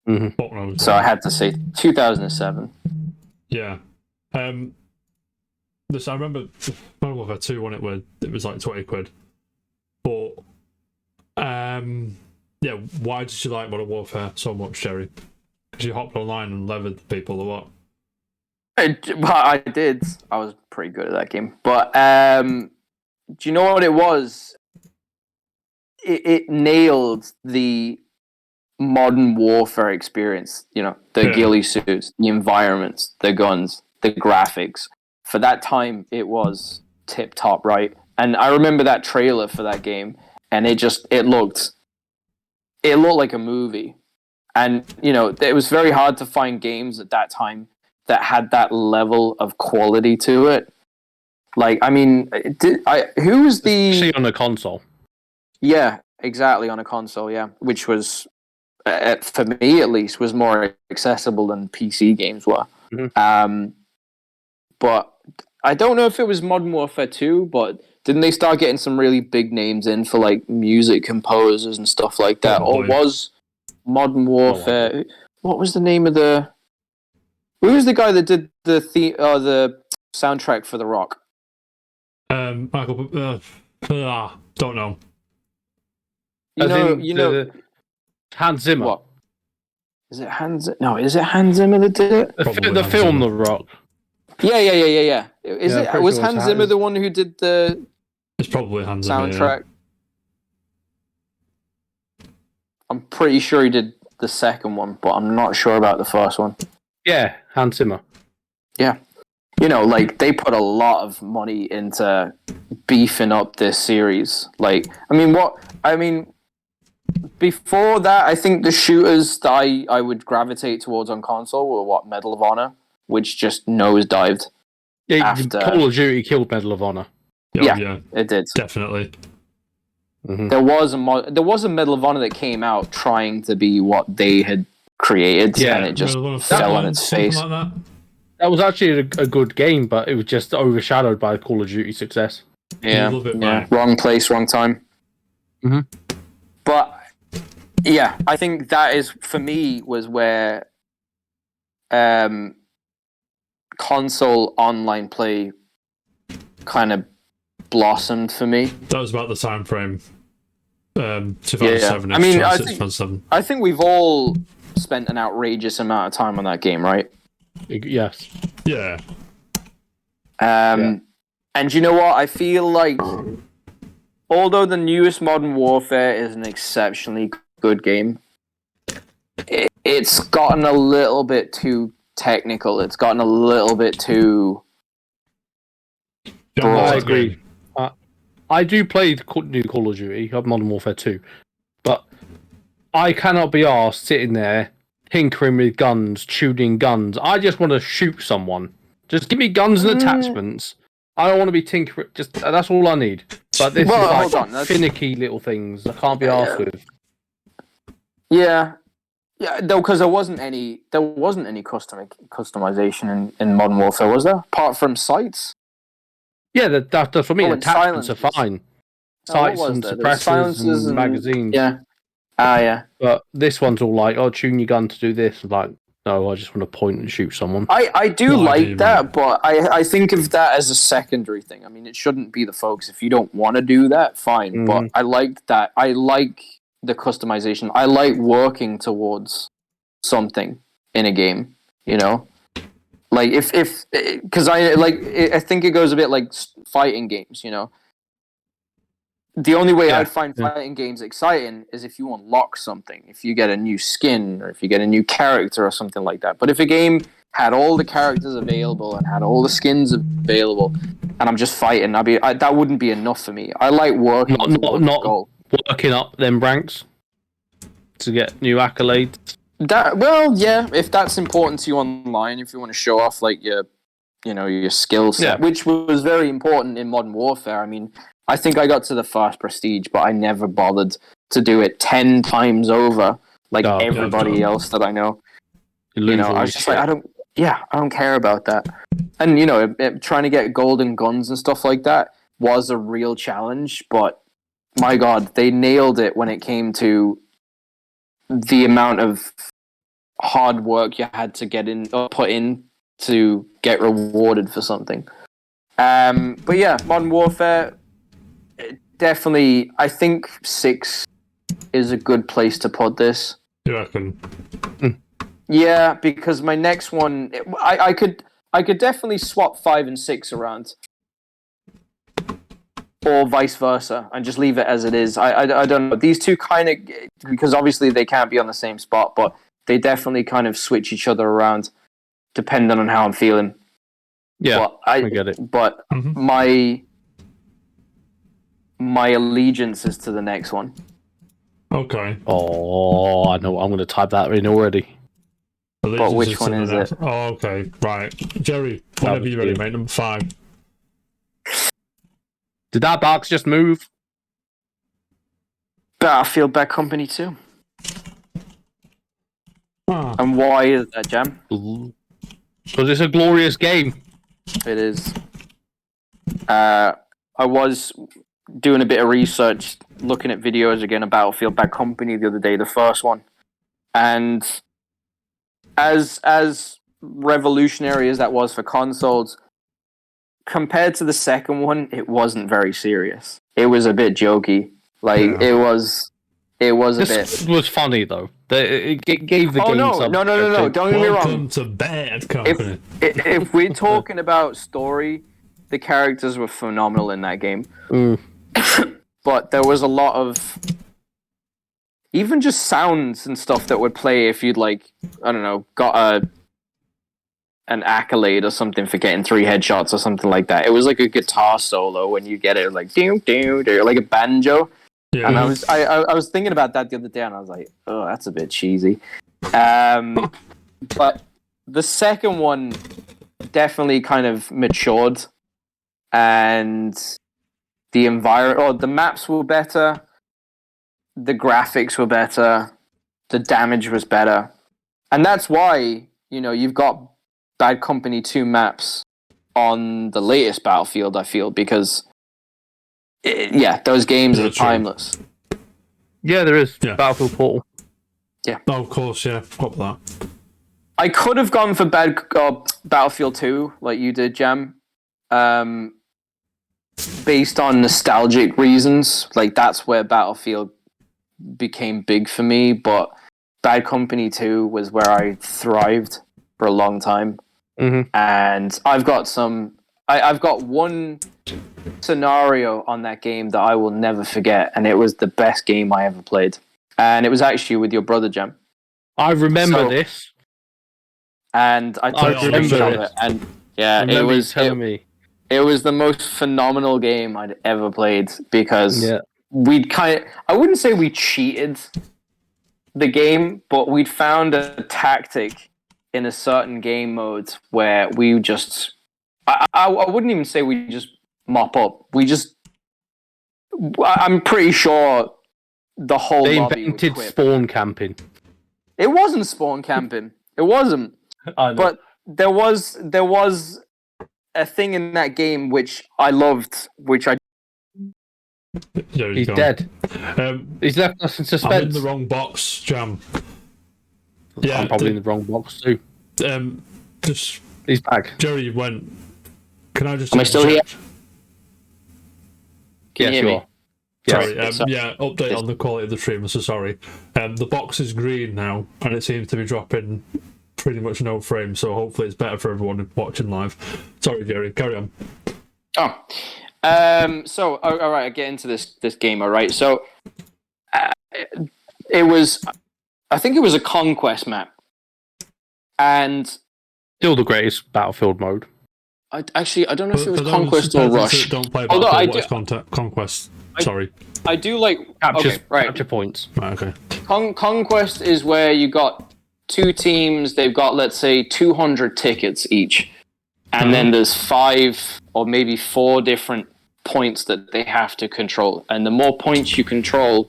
Mm-hmm. So I had to say 2007. Yeah. I remember Modern Warfare 2 when it was like 20 quid. But why did you like Modern Warfare so much, Jerry? Because you hopped online and levered people or what? I did. I was pretty good at that game. But do you know what it was? It nailed the Modern Warfare experience. The ghillie suits, the environments, the guns, the graphics. For that time, it was tip top, right? And I remember that trailer for that game, and it looked like a movie. And it was very hard to find games at that time that had that level of quality to it. Like, I mean, who was the... Especially on a console. Yeah, exactly, on a console, yeah. Which was, for me at least, was more accessible than PC games were. Mm-hmm. But I don't know if it was Modern Warfare 2, but didn't they start getting some really big names in for, like, music composers and stuff like that? Or was Modern Warfare... What was the name of the... Who was the guy that did the soundtrack for The Rock? Michael, don't know. Hans Zimmer. What? Is it Hans? No, is it Hans Zimmer that did it? The film The Rock. Yeah. Was Hans Zimmer the one who did the? It's probably Hans Zimmer soundtrack. Yeah. I'm pretty sure he did the second one, but I'm not sure about the first one. Yeah, Hans Zimmer. Yeah. They put a lot of money into beefing up this series. Before that, I think the shooters that I would gravitate towards on console were Medal of Honor. which just nosedived. Yeah, After- Call of Duty killed Medal of Honor. Oh, Yeah. yeah, It did. definitely. Mhm. There was a Medal of Honor that came out trying to be what they had created, Yeah. and it just Medal of fell on Honor, its something face. like that. That was actually a good game, but it was just overshadowed by Call of Duty success. Yeah, love it, yeah. man. Wrong place, wrong time. Mhm. But yeah, I think that is for me was where console online play kind of blossomed for me. That was about the time frame. 2007. I mean, I 2006, think- 2007. I think we've all spent an outrageous amount of time on that game, right? Yes. Yeah. And you know what? I feel like, although the newest Modern Warfare is an exceptionally good game, it's gotten a little bit too technical. It's gotten a little bit too. John, what's I that agree. game? I do play the new Call of Duty, of Modern Warfare 2, but I cannot be arsed sitting there tinkering with guns, shooting guns. I just want to shoot someone. Just give me guns and attachments. I don't want to be tinkering. Just that's all I need. But this Well, is hold like on, that's- finicky little things I can't be arsed with. Yeah, though, because there wasn't any customization in Modern Warfare, was there? Apart from sights. Yeah, that's for me. Oh, and Attachments are silencers. fine. Oh, what Sights was and there? There was suppressors silencers and magazines. Yeah. Yeah. But this one's all like, oh, tune your gun to do this. Like, no, I just want to point and shoot someone. I do No, I like do, that, but I think of that as a secondary thing. I mean, it shouldn't be the focus. If you don't want to do that, fine. But I like that. I like the customization. I like working towards something in a game. You know, like if because I think it goes a bit like fighting games. You know, the only way Yeah, I'd find fighting games exciting is if you unlock something, if you get a new skin, or if you get a new character or something like that. But if a game had all the characters available and had all the skins available, and I'm just fighting, that wouldn't be enough for me. I like working towards the goal. Working up them ranks to get new accolades. If that's important to you online, if you want to show off like your skill set, which was very important in Modern Warfare. I mean, I think I got to the first prestige, but I never bothered to do it 10 times over like everybody else that I know. You know, I was just like, I don't care about that. And trying to get golden guns and stuff like that was a real challenge, but my God, they nailed it when it came to the amount of hard work you had to put in to get rewarded for something. But yeah, Modern Warfare, definitely, I think 6 is a good place to put this. You reckon? Yeah, because my next one, I could definitely swap 5 and 6 around, or vice versa, and just leave it as it is. I don't know. These two kind of, because obviously they can't be on the same spot, but they definitely kind of switch each other around depending on how I'm feeling. Yeah, but I get it. But my allegiance is to the next one. Okay. Oh, I know. I'm going to type that in already. Allegiance which one is it? Oh, okay. Right. Jerry, whenever you're ready, mate. Number 5. Did that box just move? Battlefield Bad Company 2. Ah. And why is that, Jam? Because it's a glorious game. It is. I was doing a bit of research, looking at videos again about Battlefield Bad Company the other day, the first one. And as revolutionary as that was for consoles, compared to the second one, it wasn't very serious. It was a bit jokey. Like, it was a bit... This was funny, though. It gave the game no. Don't get me wrong. Welcome to Bad Company. If we're talking about story, the characters were phenomenal in that game. But there was a lot of even just sounds and stuff that would play if you'd got an accolade or something for getting 3 headshots or something like that. It was like a guitar solo when you get it, like ding ding ding, like a banjo. Yeah. And I was thinking about that the other day, and I was like, oh, that's a bit cheesy. But the second one, definitely kind of matured, and the the maps were better, the graphics were better, the damage was better, and that's why you've got Bad Company 2 maps on the latest Battlefield. I feel because those games are timeless. Yeah, there is Battlefield Portal. Yeah. Oh, of course, yeah. Pop that. I could have gone for Battlefield 2, like you did, Jam. Based on nostalgic reasons, like that's where Battlefield became big for me. But Bad Company 2 was where I thrived for a long time. Mm-hmm. And I've got one scenario on that game that I will never forget, and it was the best game I ever played. And it was actually with your brother, Jam. I remember this. And I took a picture of it, and it was the most phenomenal game I'd ever played because I wouldn't say we cheated the game, but we'd found a tactic in a certain game mode where we just I wouldn't even say we just mop up. I'm pretty sure the whole they lobby invented spawn camping. It wasn't spawn camping. It wasn't. But there was a thing in that game which I loved, which I. He's dead. He's left us in suspense. I'm in the wrong box, Jam. Yeah, I'm probably in the wrong box too. Just he's back. Jerry went. Can I just? Am I still here? Can you hear me? Sorry, update on the quality of the stream. So sorry. The box is green now, and it seems to be dropping pretty much no frame. So hopefully it's better for everyone watching live. Sorry, Jerry. Carry on. So all right, I get into this game. All right, so it was, I think it was a conquest map, and still the greatest Battlefield mode. I don't know if it was conquest or rush. Don't play Battlefield. Conquest. Sorry. I do like capture points. Right, okay. Conquest is where you got two teams. They've got, let's say, 200 tickets each, and then there's 5 or maybe 4 different points that they have to control. And the more points you control,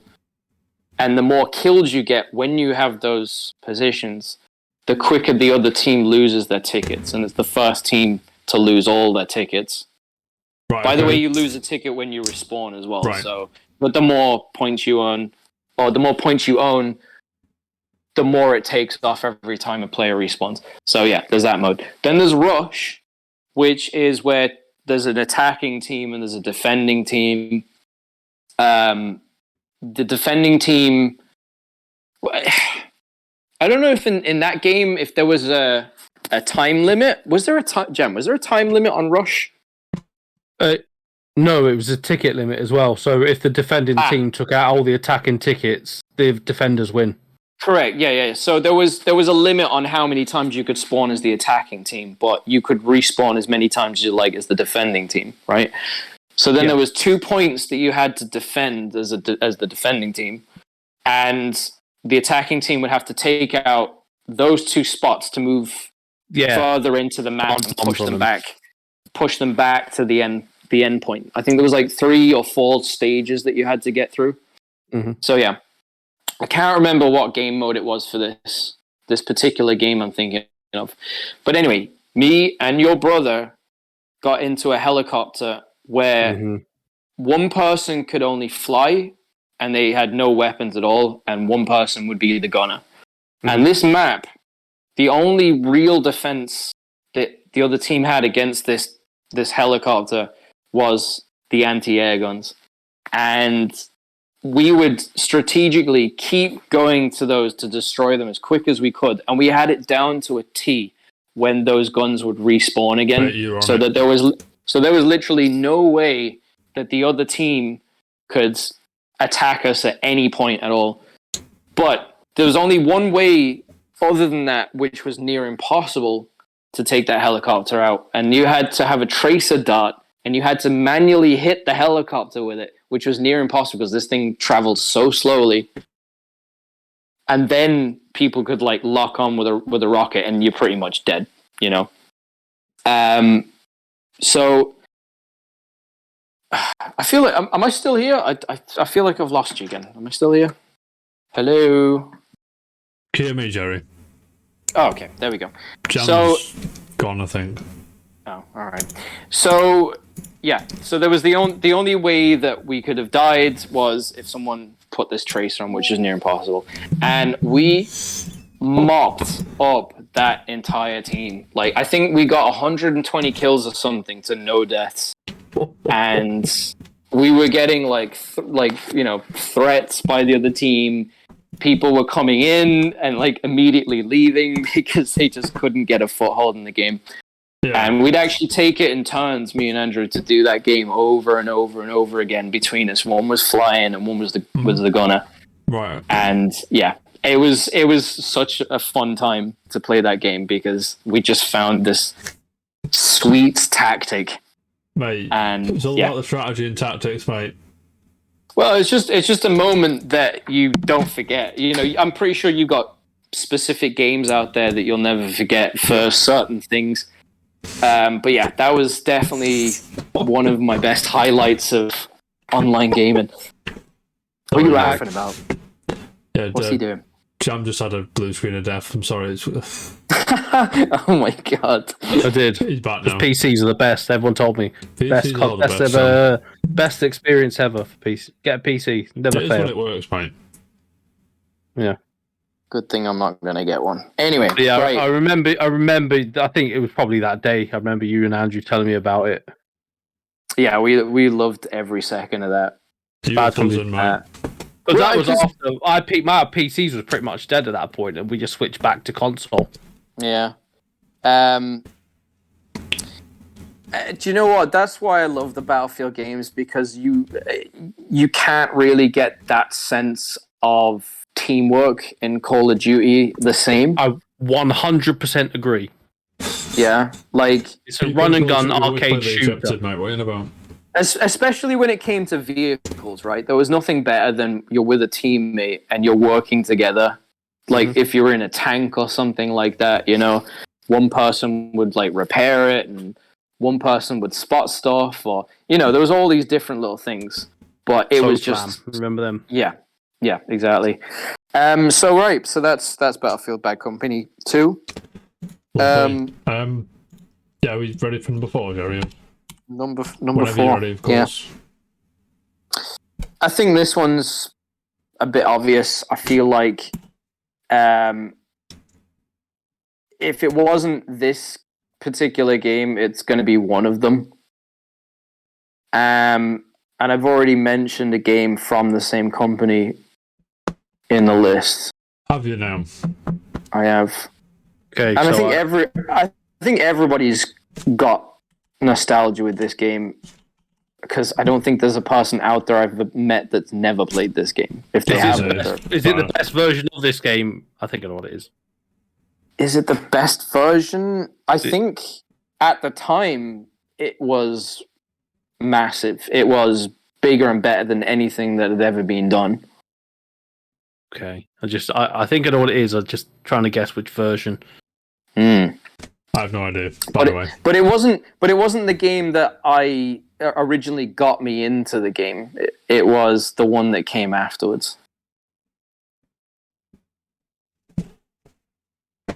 and the more kills you get when you have those positions, the quicker the other team loses their tickets, and it's the first team to lose all their tickets. Right, By the way, you lose a ticket when you respawn as well. Right. So, but the more points you own, the more it takes off every time a player respawns. So yeah, there's that mode. Then there's Rush, which is where there's an attacking team and there's a defending team. The defending team, I don't know if in that game, if there was a time limit. Was there a time, was there a time limit on Rush? No, it was a ticket limit as well. So if the defending team took out all the attacking tickets, the defenders win. Correct. Yeah. So there was a limit on how many times you could spawn as the attacking team, but you could respawn as many times as you like as the defending team, right? So then there was 2 points that you had to defend as the defending team, and the attacking team would have to take out those 2 spots to move further into the map and push them back to the end point. I think there was like 3 or 4 stages that you had to get through. Mm-hmm. So yeah, I can't remember what game mode it was for this particular game I'm thinking of. But anyway, me and your brother got into a helicopter where one person could only fly and they had no weapons at all, and one person would be the gunner. And this map, the only real defense that the other team had against this helicopter was the anti-air guns. And we would strategically keep going to those to destroy them as quick as we could. And we had it down to a T when those guns would respawn again. So there was literally no way that the other team could attack us at any point at all. But there was only one way other than that, which was near impossible, to take that helicopter out. And you had to have a tracer dart, and you had to manually hit the helicopter with it, which was near impossible because this thing traveled so slowly. And then people could like lock on with a rocket, and you're pretty much dead, you know. So I feel like am I still here? I feel like I've lost you again. Am I still here? Hello. Hear me, Jerry. Oh, okay. There we go. Jam's gone, I think. Oh, all right. So yeah. So there was the only way that we could have died was if someone put this tracer on, which is near impossible, and we mopped up that entire team. Like, I think we got 120 kills or something to no deaths, and we were getting threats by the other team. People were coming in and like immediately leaving because they just couldn't get a foothold in the game. Yeah. And we'd actually take it in turns, me and Andrew, to do that game over and over and over again between us. One was flying and one was the gunner. Right. And yeah. It was such a fun time to play that game because we just found this sweet tactic, mate. And it's all about the strategy and tactics, mate. Well, it's just a moment that you don't forget. You know, I'm pretty sure you got specific games out there that you'll never forget for certain things. But yeah, that was definitely one of my best highlights of online gaming. What are you laughing about? Yeah, what's he doing? Jam just had a blue screen of death. I'm sorry. Oh my god! I did. He's back now. PCs are the best. Everyone told me. PCs best experience ever for PC. Get a PC. Never fail. That's when it works, mate. Yeah. Good thing I'm not gonna get one. Anyway, yeah, right. I remember. I think it was probably that day. I remember you and Andrew telling me about it. Yeah, we loved every second of that. Because that was after my PCs was pretty much dead at that point, and we just switched back to console. Yeah. Do you know what? That's why I love the Battlefield games, because you can't really get that sense of teamwork in Call of Duty the same. I 100% agree. Yeah, like it's a run and gun arcade shooter. Mate, what are you about? Especially when it came to vehicles, right? There was nothing better than you're with a teammate and you're working together. Like if you're in a tank or something like that, you know, one person would like repair it and one person would spot stuff, or you know, there was all these different little things. But it was just remember them. Yeah, exactly. So that's Battlefield Bad Company 2. Yeah, we ready for number 4, Jerry? Number Whenever 4. You're ready, of course. Yeah. I think this one's a bit obvious. I feel like if it wasn't this particular game, it's going to be one of them. And I've already mentioned a game from the same company in the list. Have you now? I have. Okay, and so I think everybody's got nostalgia with this game, because I don't think there's a person out there I've met that's never played this game. If they have, is it the best version of this game? I think I know what it is. Is it the best version? I think at the time it was massive. It was bigger and better than anything that had ever been done. Okay, I think I know what it is. I'm just trying to guess which version. I have no idea, by the way. But it wasn't the game that I originally got me into the game. It was the one that came afterwards.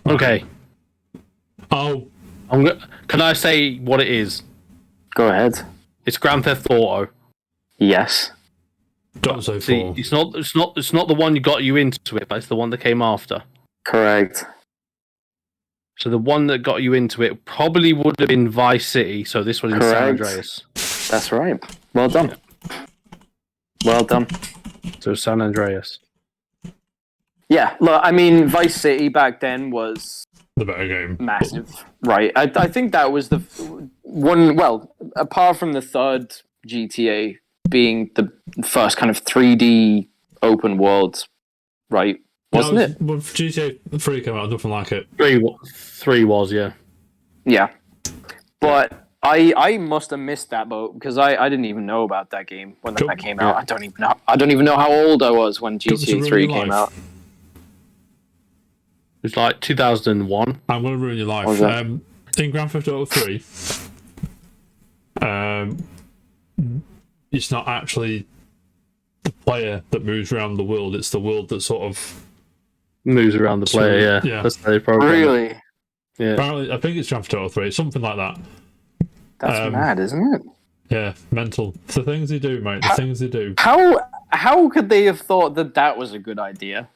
Okay. Oh. Can I say what it is? Go ahead. It's Grand Theft Auto. Yes. Don't say See, 4. it's not the one you got you into it, but it's the one that came after. Correct. So the one that got you into it probably would have been Vice City. So this was in San Andreas. That's right. Well done. Yeah. Well done. So San Andreas. Yeah, look, I mean, Vice City back then was the better game. Massive, right? I think that was the one. Well, apart from the third GTA being the first kind of 3D open world, right? Wasn't it? When GTA 3 came out, nothing like it. 3 was, yeah. Yeah. But I must have missed that boat, because I didn't even know about that game when that came out. I don't even know how old I was when GTA 3 came out. It was like 2001. I'm going to ruin your life. in Grand Theft Auto 3, it's not actually the player that moves around the world, it's the world that sort of moves around the player. Yeah. That's the program. Really? Yeah. Apparently, I think it's Grand Theft Auto 3, something like that. That's mad, isn't it? Yeah, mental. It's the things they do, mate. The things they do. How could they have thought that was a good idea?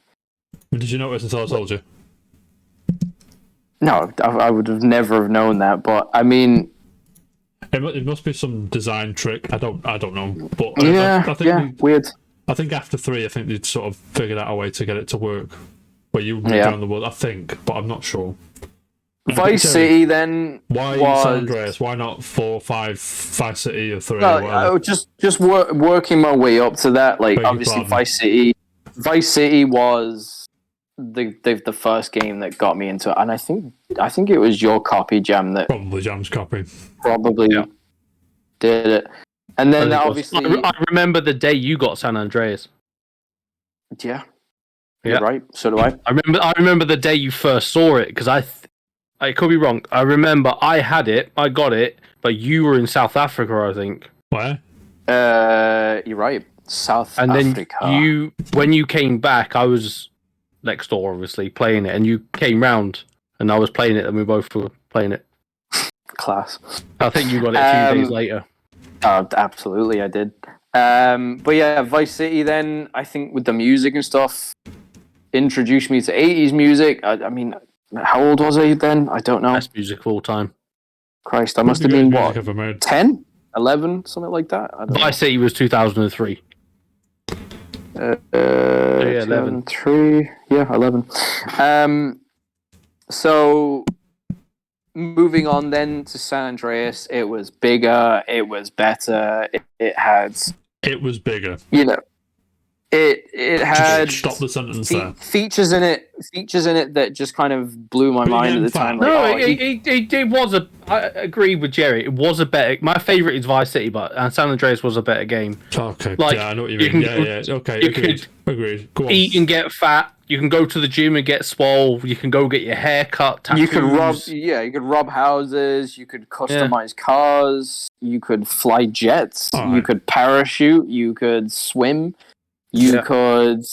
Did you notice until I told you? No, I would have never have known that. But I mean, it must be some design trick. I don't know. But I think weird. I think after 3, I think they'd sort of figured out a way to get it to work, where you move around the world. I think, but I'm not sure. Vice City then. Why San Andreas? Why not 4, 5, Vice City or 3? Well, just working my way up to that. Like obviously, Vice City was the first game that got me into it, and I think it was your copy, Jam, that probably Jam's copy. Probably did it, and then obviously I remember the day you got San Andreas. Yeah, you're right. So do I. I remember the day you first saw it because I could be wrong. I remember I had it, I got it, but you were in South Africa, I think. Where? You're right. South and Africa. And then when you came back, I was next door, obviously, playing it, and you came round, and I was playing it, and we both were playing it. Class. I think you got it a few days later. Absolutely, I did. But yeah, Vice City then, I think with the music and stuff, introduced me to 80s music. I mean, how old was I then? I don't know. Best music of all time. Christ, I must have been, what, 10? 11? Something like that? I don't know. Vice City was 2003. 11. 3. Yeah, 11. So, moving on then to San Andreas, it was bigger, it was better, it had... It was bigger. You know, it had... Stop the sentence there. Features in it that just kind of blew my mind at the time. Like, no, it was a... I agree with Jerry. It was a better... My favourite is Vice City, but San Andreas was a better game. Okay, like, yeah, I know what you mean. Yeah, okay, agreed. Go on. Eat and get fat. You can go to the gym and get swole. You can go get your hair cut. Tattoos. You could rob houses. You could customize cars. You could fly jets. You could parachute. You could swim. You could.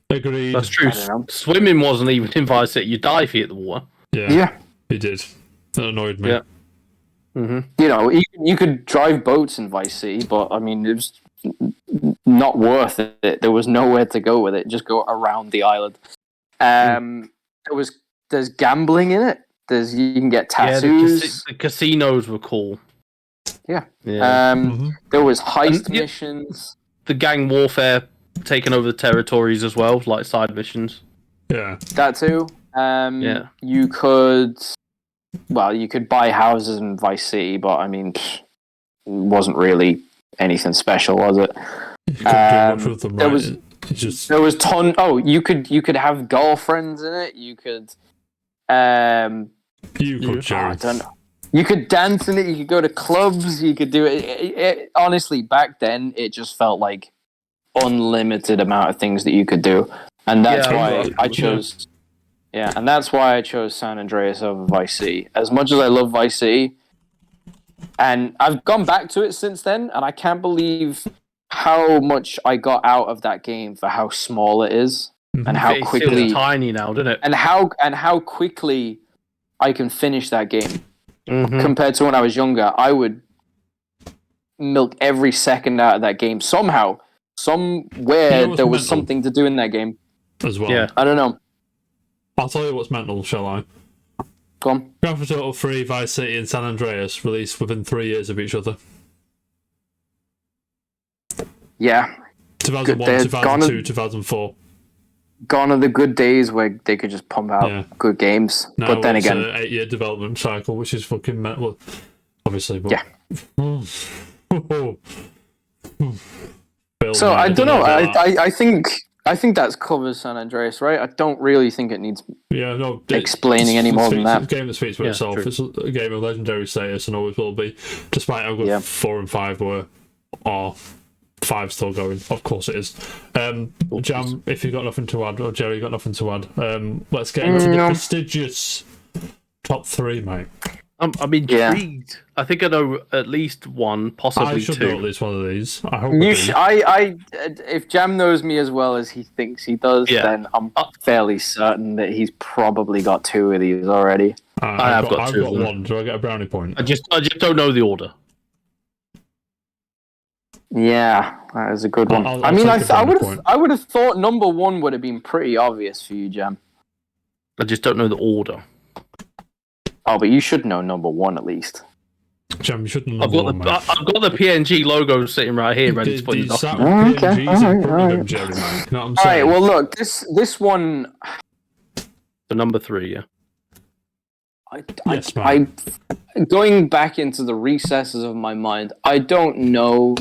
Agreed. That's true. Swimming wasn't even in Vice City. You die if you hit the water. Yeah, it did. That annoyed me. Yeah. Mm-hmm. You know, you could drive boats in Vice City, but I mean, it was not worth it. There was nowhere to go with it. Just go around the island. There's gambling in it. You can get tattoos. Yeah, the casinos were cool. Yeah. There was heist missions. The gang warfare taking over the territories as well, like side missions. Yeah. That too. You could buy houses in Vice City, but I mean, it wasn't really anything special, was it? You couldn't do much with them, right? There was ton. Oh, you could have girlfriends in it. You could. Jerry. I don't know. You could dance in it. You could go to clubs. You could do it. Honestly, back then, it just felt like unlimited amount of things that you could do, and that's why I chose. Yeah, and that's why I chose San Andreas over Vice City. As much as I love Vice City, and I've gone back to it since then, and I can't believe how much I got out of that game for how small it is, and how quickly it's tiny now, doesn't it? And how quickly I can finish that game compared to when I was younger. I would milk every second out of that game somehow, somewhere there was something to do in that game as well. Yeah, I don't know. I'll tell you what's mental, shall I? Go on. Grand Theft Auto 3, Vice City, and San Andreas released within 3 years of each other. Yeah. 2001, 2002, 2004. Gone are the good days where they could just pump out good games. Now but then again, an 8-year development cycle, which is fucking mental. Obviously, but so I don't know. I think that covers San Andreas, right? I don't really think it needs explaining any more than that. It's a game that speaks for itself. True. It's a game of legendary status and always will be, despite how good 4 and 5 were, or 5 still going. Of course it is. Jam, if you've got nothing to add, or Jerry, got nothing to add, let's get into the prestigious Top 3, mate. I'm intrigued. Yeah. I think I know at least one, possibly I should two. know at least one of these. I hope if Jam knows me as well as he thinks he does, then I'm fairly certain that he's probably got 2 of these already. I've got 2 I've got 1. Do I get a brownie point? I just don't know the order. Yeah, that is a good one. I would have thought number 1 would have been pretty obvious for you, Jam. I just don't know the order. Oh, but you should know number 1 at least. Jam, you should know I've got the PNG logo sitting right here, ready to put in the document. Okay, all right. All right, well, look, this one... The number 3, yeah. Going back into the recesses of my mind, I don't know.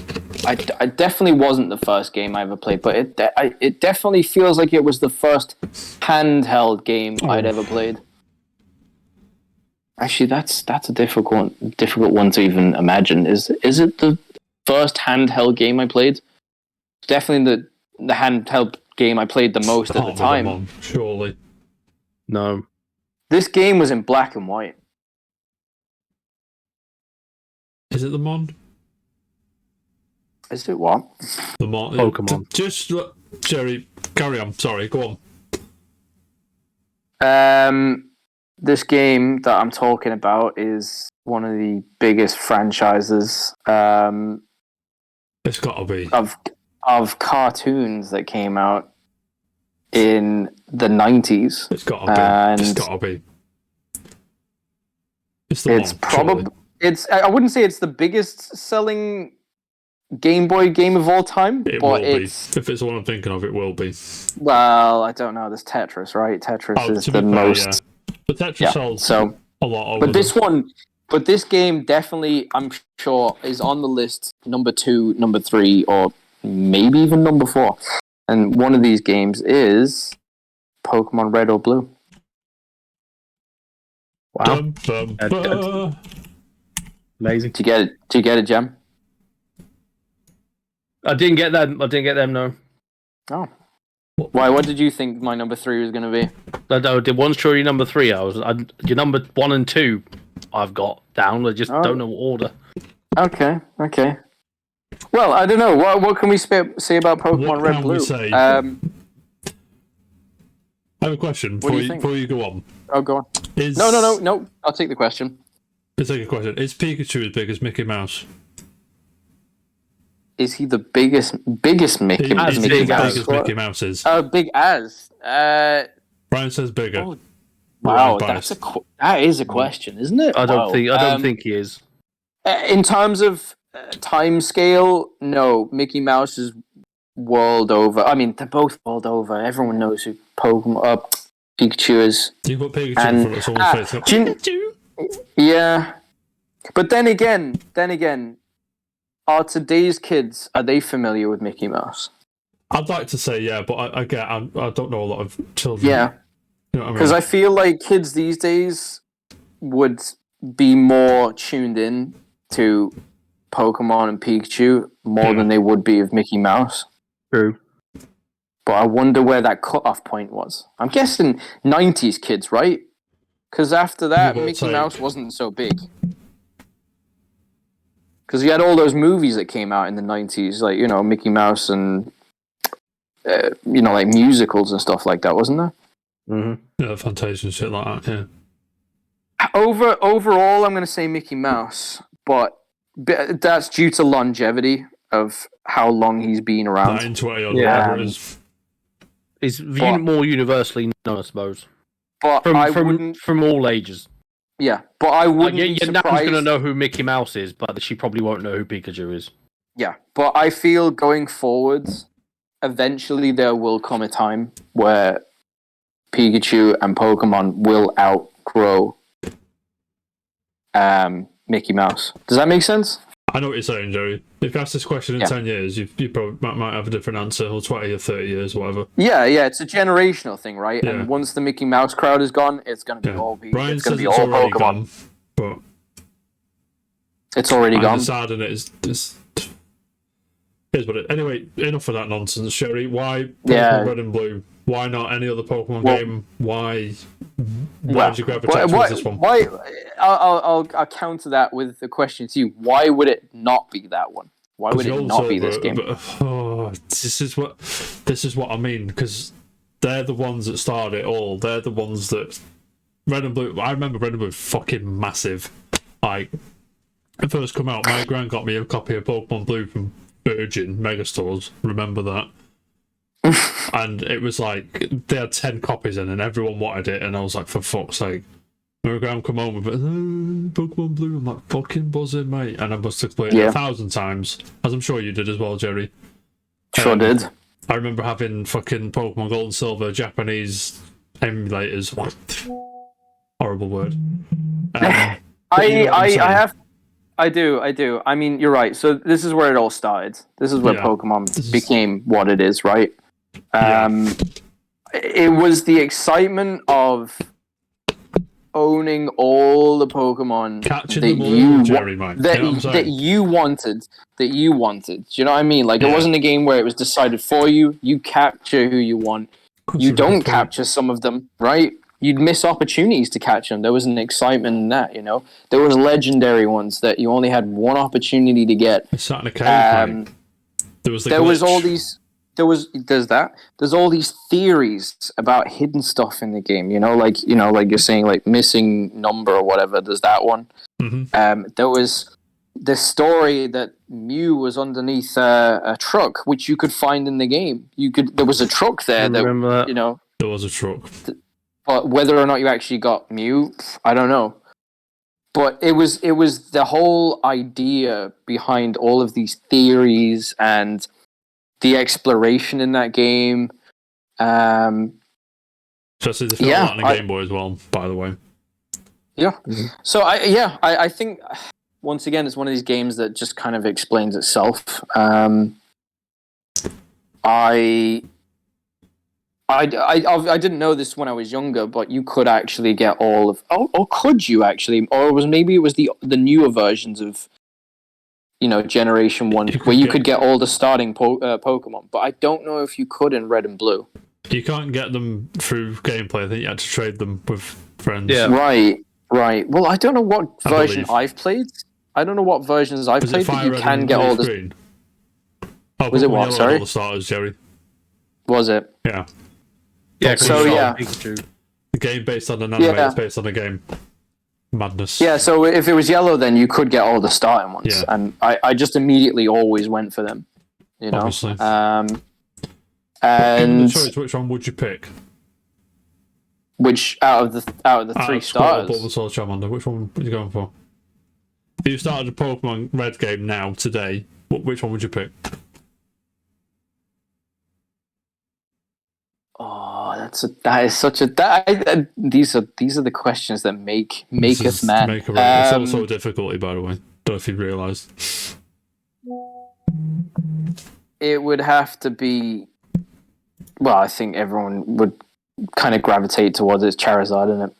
I definitely wasn't the first game I ever played, but it definitely feels like it was the first handheld game I'd ever played. Actually, that's a difficult one to even imagine. Is it the first handheld game I played? Definitely the handheld game I played the most at the time. Surely. No. This game was in black and white. Is it the Mon? Is it what? The Mon. Pokemon. Just Jerry, carry on. Sorry, go on. This game that I'm talking about is one of the biggest franchises. It's got to be of cartoons that came out in the 90s. It's got to be. It's got to be. It's probably. I wouldn't say it's the biggest selling Game Boy game of all time, but will be. If it's the one I'm thinking of, it will be. Well, I don't know. There's Tetris, right? Tetris is the most. Yeah. But Tetris sells a lot over. But this game definitely, I'm sure, is on the list number 2, number 3, or maybe even number 4. And one of these games is Pokemon Red or Blue. Wow. Amazing. Do you get it, Jam? I didn't get them, no. Oh. Why? What did you think my number 3 was going to be? I did one show you number 3. Your number 1 and 2 I've got down. I just don't know what order. Okay. Well, I don't know. What can we say about Pokemon Red Blue? I have a question before you go on. Oh, go on. No. I'll take the question. Let's take a question. Is Pikachu as big as Mickey Mouse? Is he the biggest Mickey Mouse? As big as Mickey Mouse is. Oh, big as. Brian says bigger. Oh, wow, that is a question, isn't it? I don't think he is. In terms of time scale, no. Mickey Mouse is world over. I mean, they're both world over. Everyone knows who Pikachu is. You've got Pikachu for someone's face. Pikachu. Yeah, but then again, are today's kids, are they familiar with Mickey Mouse? I'd like to say yeah, but I don't know a lot of children. Yeah, you know what I mean? Because I feel like kids these days would be more tuned in to Pokemon and Pikachu more than they would be of Mickey Mouse. True. But I wonder where that cutoff point was. I'm guessing 90s kids, right? Because after that, Mickey Mouse wasn't so big. Because you had all those movies that came out in the 90s, like, Mickey Mouse and, like musicals and stuff like that, wasn't there? Mm-hmm. Yeah, Fantasia and shit like that, yeah. Overall, I'm going to say Mickey Mouse, but that's due to longevity of how long he's been around. 20 or whatever it is. It's more universally known, I suppose. But from all ages. Yeah, but I wouldn't be surprised. Your nan's going to know who Mickey Mouse is, but she probably won't know who Pikachu is. Yeah, but I feel going forward, eventually there will come a time where Pikachu and Pokemon will outgrow Mickey Mouse. Does that make sense? I know what you're saying, Jerry. If you ask this question in 10 years, you probably might have a different answer, or 20 or 30 years, whatever. Yeah, it's a generational thing, right? Yeah. And once the Mickey Mouse crowd is gone, it's going to be all Pikachu. Brian says it's already Pokemon. Gone, but it's already gone. Deciding it's here's what it. Anyway, enough of that nonsense, Sherry. Why Pokemon Red and Blue Why not any other Pokemon Well- game? Why Well, did you gravitate towards this one? Why? I'll counter that with the question to you. Why would it not be that one? Why would it not be this game? This is what I mean, because they're the ones that started it all. They're the ones that Red and Blue. I remember Red and Blue was fucking massive. Like, it first come out, my gran got me a copy of Pokemon Blue from Virgin Megastores. Remember that? And it was like they had 10 copies in, and everyone wanted it. And I was like, for fuck's sake. My gran come home with it, Pokemon Blue. I'm like, fucking buzzing, mate. And I must have played it 1,000 times, as I'm sure you did as well, Jerry. Sure did. I remember having fucking Pokemon Gold and Silver Japanese emulators. Horrible word. I do. I mean, you're right. So this is where it all started. This is where Pokemon became what it is, right? It was the excitement of owning all the Pokemon Catching that them all, you Jerry, mate. that, You know what I'm that saying? you wanted. That you wanted. Do you know what I mean? Like, it wasn't a game where it was decided for you. You capture who you want. You don't capture some of them, right? You'd miss opportunities to catch them. There was an excitement in that, you know. There was legendary ones that you only had one opportunity to get. It sat in a cave, mate. There was all these. There's all these theories about hidden stuff in the game. Like you're saying, like missing number or whatever. There's that one. Mm-hmm. There was the story that Mew was underneath a truck, which you could find in the game. There was a truck there that. There was a truck. But whether or not you actually got Mew, I don't know. But it was the whole idea behind all of these theories and the exploration in that game. Especially the film on the Game Boy as well, by the way. Yeah. So I think once again it's one of these games that just kind of explains itself. I didn't know this when I was younger, but you could actually get all of. Or could you actually? Or it was the newer versions of, Generation 1, where you could get all the starting Pokemon. But I don't know if you could in Red and Blue. You can't get them through gameplay. I think you had to trade them with friends. Yeah. Right. Well, I don't know what version I've played. I don't know what versions I've played, but you can get all the. Oh, was it what? Sorry. All the starters, Jerry. Was it? Yeah. Yeah. So The game based on an anime, it's based on a game. Madness. Yeah, so if it was yellow, then you could get all the starting ones, and I just immediately always went for them, Obviously. And the choice, which one would you pick? Which out of the three starters? Bulbasaur, Charmander. Which one are you going for? If you started a Pokemon Red game now today, which one would you pick? Oh, these are the questions that maketh man. It's also a difficulty, by the way. Don't know if you realised. It would have to be. Well, I think everyone would kind of gravitate towards it. Charizard, isn't it?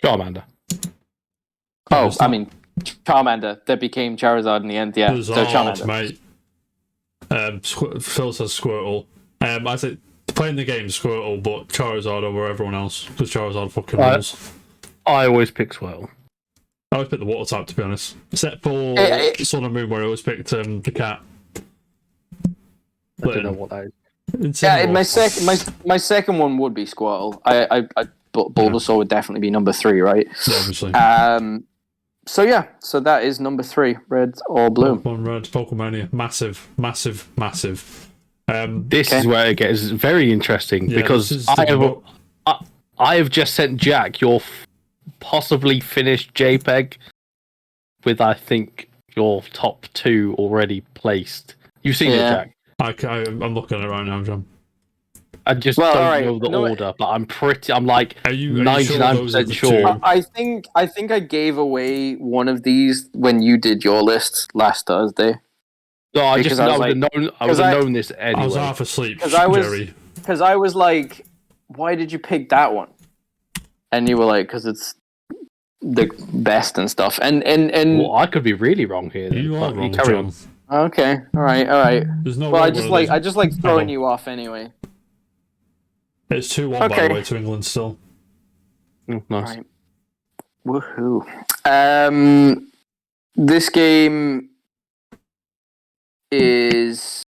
Charmander. Oh, I mean, Charmander that became Charizard in the end. Yeah, so Charmander, mate. Phil says Squirtle. I say playing the game Squirtle, but Charizard over everyone else because Charizard fucking rules. I always pick Squirtle. I always pick the water type, to be honest, except for Sun and Moon, where I always picked the cat. I don't know what that is. Yeah, my second one would be Squirtle. Bulbasaur would definitely be number 3, right? Yeah, obviously. So that is number 3, red or blue. Pokemon Red, Pokemania, massive. This is where it gets very interesting because I have just sent Jack your possibly finished JPEG with, I think, your top 2 already placed. You've seen it, Jack? I'm looking at it right now, John. I just don't know the order, but I'm like 99% sure. I think I gave away one of these when you did your list last Thursday. No, I would have known this anyway. I was half asleep, Jerry. Because I was like, why did you pick that one? And you were like, because it's the best and stuff. And well, I could be really wrong here. Then. You are wrong, carry John. on. Okay, all right. There's no Well, way I one just of like those- I just like throwing Oh. you off anyway. It's 2-1 by Okay. the way to England still. Nice. Right. Woohoo. This game is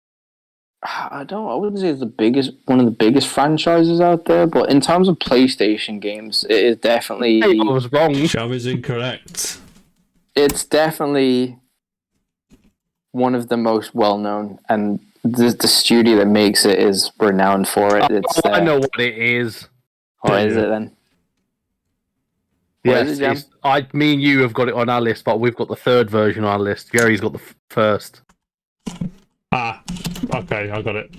I wouldn't say it's one of the biggest franchises out there, but in terms of PlayStation games, it is definitely Hey, I was wrong. Sham is incorrect. it's definitely one of the most well known, and the studio that makes it is renowned for it. It's I know what it is. What is it then? What Yes, is it, Jam? me and you have got it on our list, but we've got the third version on our list. Jerry's got the first. Ah, okay, I got it.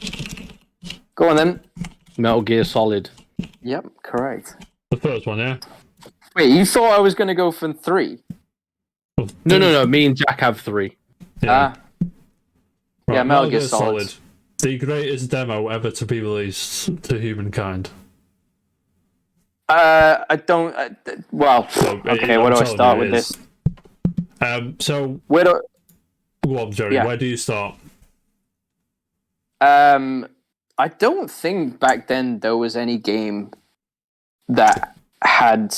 Go on then. Metal Gear Solid. Yep, correct. The first one, yeah. Wait, you thought I was going to go for 3? No. Me and Jack have 3. Yeah. Yeah, Metal Gear Solid. The greatest demo ever to be released to humankind. I don't. Well, So, okay. I'm Where do I telling start you with it is. this? So, Where do go on, Jerry. Yeah. Where do you start? I don't think back then there was any game that had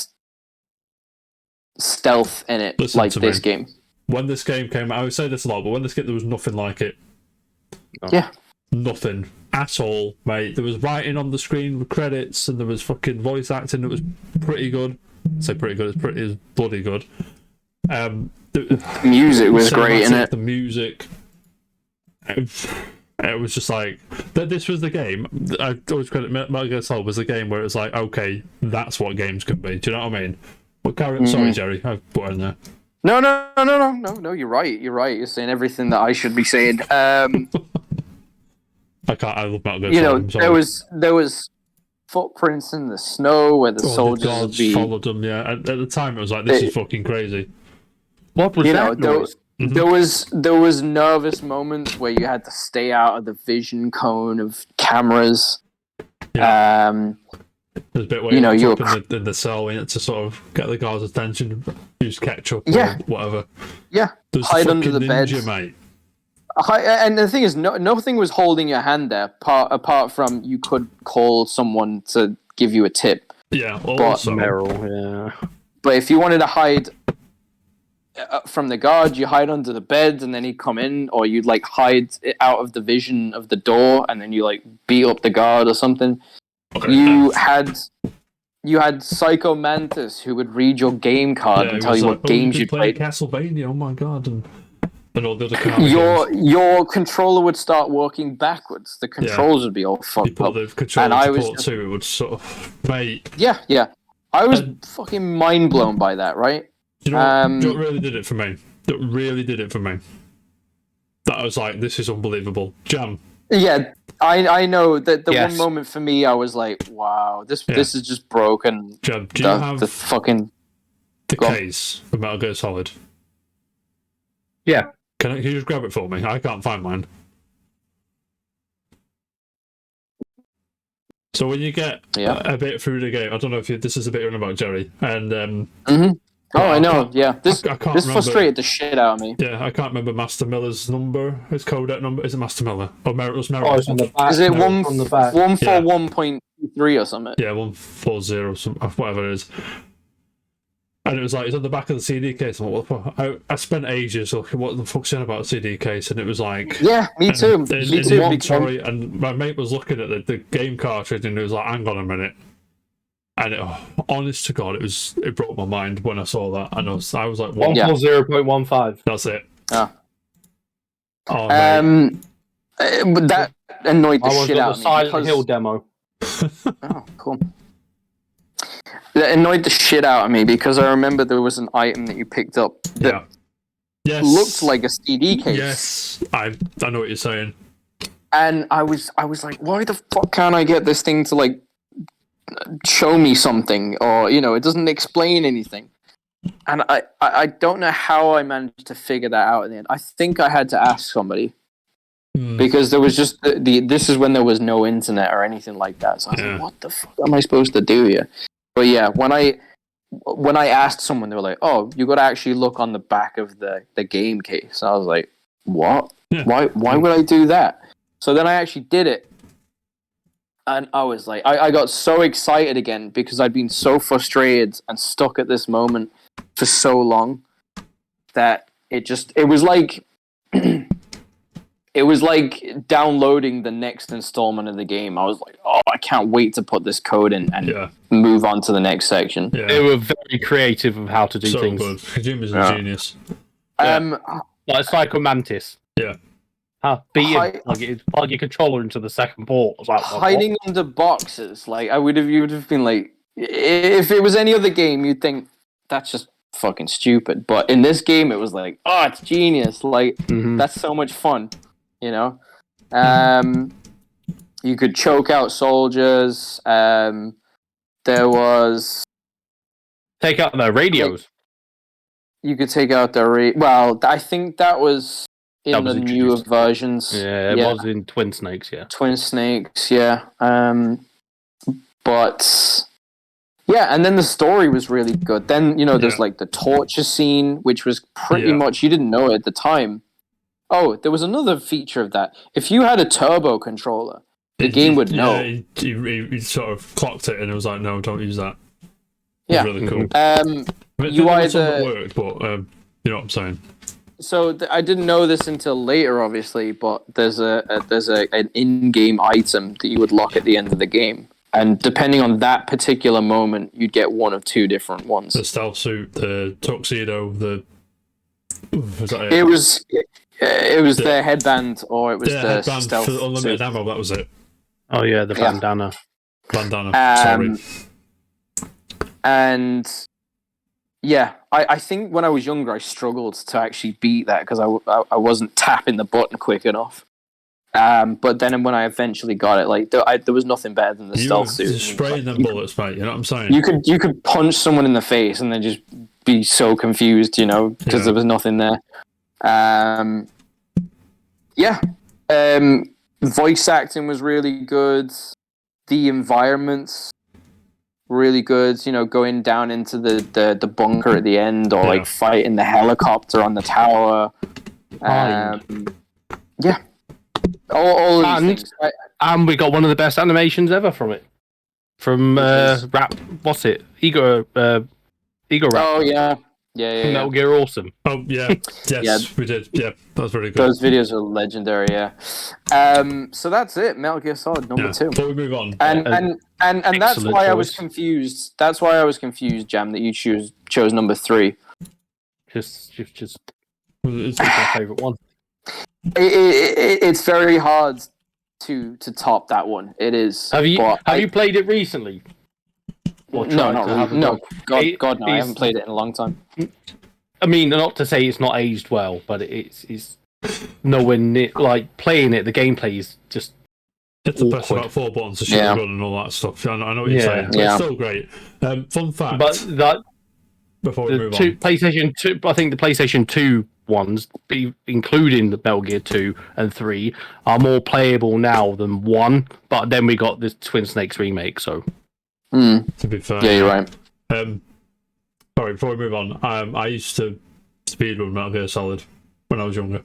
stealth in it Listen like to this me. game. When this game came out, I would say this a lot, but when this game, there was nothing like it. Yeah. Nothing at all, mate. There was writing on the screen with credits, and there was fucking voice acting that was pretty good. I say pretty good. It was bloody good. The Music was great in cinematic, it. The music. It was just like this was the game. I always credit Metal Gear Solid was the game where it was like, okay, that's what games can be. Do you know what I mean? But sorry, Jerry, I put it in there. No. You're right. You're saying everything that I should be saying. I can't. I love Metal Gear You know, Solid. I'm sorry. there was footprints in the snow where the All the soldiers would guards be. followed them. Yeah, at the time it was like, this is fucking crazy. What was You that know, noise? there was nervous moments where you had to stay out of the vision cone of cameras. Yeah. There's a bit where You know, you're you're up in the cell and you had to sort of get the guard's attention, use ketchup Yeah. or whatever. Yeah, There's hide the under fucking the bed. ninja, mate. And the thing is, nothing was holding your hand there, apart from you could call someone to give you a tip. Yeah, also. Meryl, yeah. But if you wanted to hide from the guard, you hide under the bed, and then he'd come in, or you'd like hide out of the vision of the door, and then you like beat up the guard or something. Okay, You had Psycho Mantis who would read your game card yeah, and it tell was you like, what games you you'd play played. Castlevania, oh my god, and all the other kind of games. Your controller would start working backwards. The controls would be all You fucked put up. the controller And I to was port just- 2, it would sort of, mate. Yeah. I was And- fucking mind blown by that, right? Do you know what really did it for me? That really did it for me. That I was like, this is unbelievable. Jam. Yeah, I know that the Yes. one moment for me, I was like, wow, this is just broken. Jam, do you have The fucking the go on. case of Metal Gear Solid? Yeah. Can you just grab it for me? I can't find mine. So when you get Yeah. a bit through the game, I don't know if this is a bit about Jerry, and Oh, I know. can't- Yeah, this I can't this remember. frustrated the shit out of me. Yeah, I can't remember Master Miller's number. His codec number is it Master Miller or Meryl's Oh, Meryl? it's on the back. Is it no, one on the back. 141.3 or something? Yeah, 140 or some whatever it is. And it was like it's on the back of the CD case. I'm like, what the fuck? I spent ages looking what the fuck's in about a CD case, and it was like Yeah, me too. And, Me and- too. and- big sorry, and my mate was looking at the game cartridge, and it was like, "Hang on a minute." And honest to God, it broke my mind when I saw that, and I was like, "What? Yeah. 140.15. That's it." Ah. Oh, mate. But that annoyed the I was shit on out the of me. Silent because- Hill demo. Oh, cool. That annoyed the shit out of me because I remember there was an item that you picked up that Yeah. Yes. looked like a CD case. Yes, I know what you're saying. And I was like, why the fuck can't I get this thing to like show me something, or it doesn't explain anything. And I don't know how I managed to figure that out in the end. I think I had to ask somebody because there was just this is when there was no internet or anything like that. So I was like, what the fuck am I supposed to do here? But yeah, when I asked someone, they were like, oh, you got to actually look on the back of the game case. I was like, what? Yeah. Why would I do that? So then I actually did it. And I was like, I got so excited again because I'd been so frustrated and stuck at this moment for so long that it was like it was like downloading the next installment of the game. I was like, oh, I can't wait to put this code in and move on to the next section. Yeah. They were very creative of how to do So things. good. Kojima's a genius. Like Psycho Mantis. Yeah. Beat him, plug your controller into the second port. I was like, hiding under boxes. Like you would have been like, if it was any other game, you'd think that's just fucking stupid. But in this game, it was like, oh, it's genius. Like that's so much fun, you know. You could choke out soldiers. There was take out their radios. You could take out their well. I think that was in the newer versions. Yeah, it was in Twin Snakes, yeah. Twin Snakes, yeah. But yeah, and then the story was really good. Then, there's like the torture scene, which was pretty much, you didn't know it at the time. Oh, there was another feature of that. If you had a turbo controller, the game would know. Yeah, he sort of clocked it and it was like, no, don't use that. It was really cool. You either worked, but you know what I'm saying. So I didn't know this until later, obviously, but there's an in-game item that you would lock at the end of the game, and depending on that particular moment, you'd get one of two different ones. The stealth suit, the tuxedo, was that it was their headband, or it was the headband stealth for unlimited suit. ammo. That was it. Oh yeah, the bandana. Sorry. And yeah, I think when I was younger, I struggled to actually beat that because I wasn't tapping the button quick enough. But then when I eventually got it, like there was nothing better than the stealth suit. Spraying them bullets, mate. You know what I'm saying? You could punch someone in the face and then just be so confused, because there was nothing there. Voice acting was really good. The environments really good, going down into the bunker at the end, or like fighting the helicopter on the tower. All of these things. And we got one of the best animations ever from it. From what's it? Ego Rap. Oh yeah. Metal Gear Awesome. Oh yeah, yes, we did. Yeah, that was very good. Those videos are legendary. Yeah. So that's it. Metal Gear Solid number 2. Before we move on, and that's why I was confused. That's why I was confused, Jam, that you chose number 3. Just it's my favorite one. It's very hard to top that one. It is. Have you played it recently? No, not really. No, God, no. I haven't played it in a long time. I mean, not to say it's not aged well, but it's nowhere near, like, playing it, the gameplay is just it's the best about 4 buttons, the shotgun and all that stuff. I know what you're saying. But it's still great. Fun fact. But that before we move on, PlayStation 2, I think the PlayStation 2 ones, including the Metal Gear 2 and 3, are more playable now than 1. But then we got this Twin Snakes remake, so. To be fair, yeah, you're right. Sorry, before we move on, I used to speedrun Metal Gear Solid when I was younger.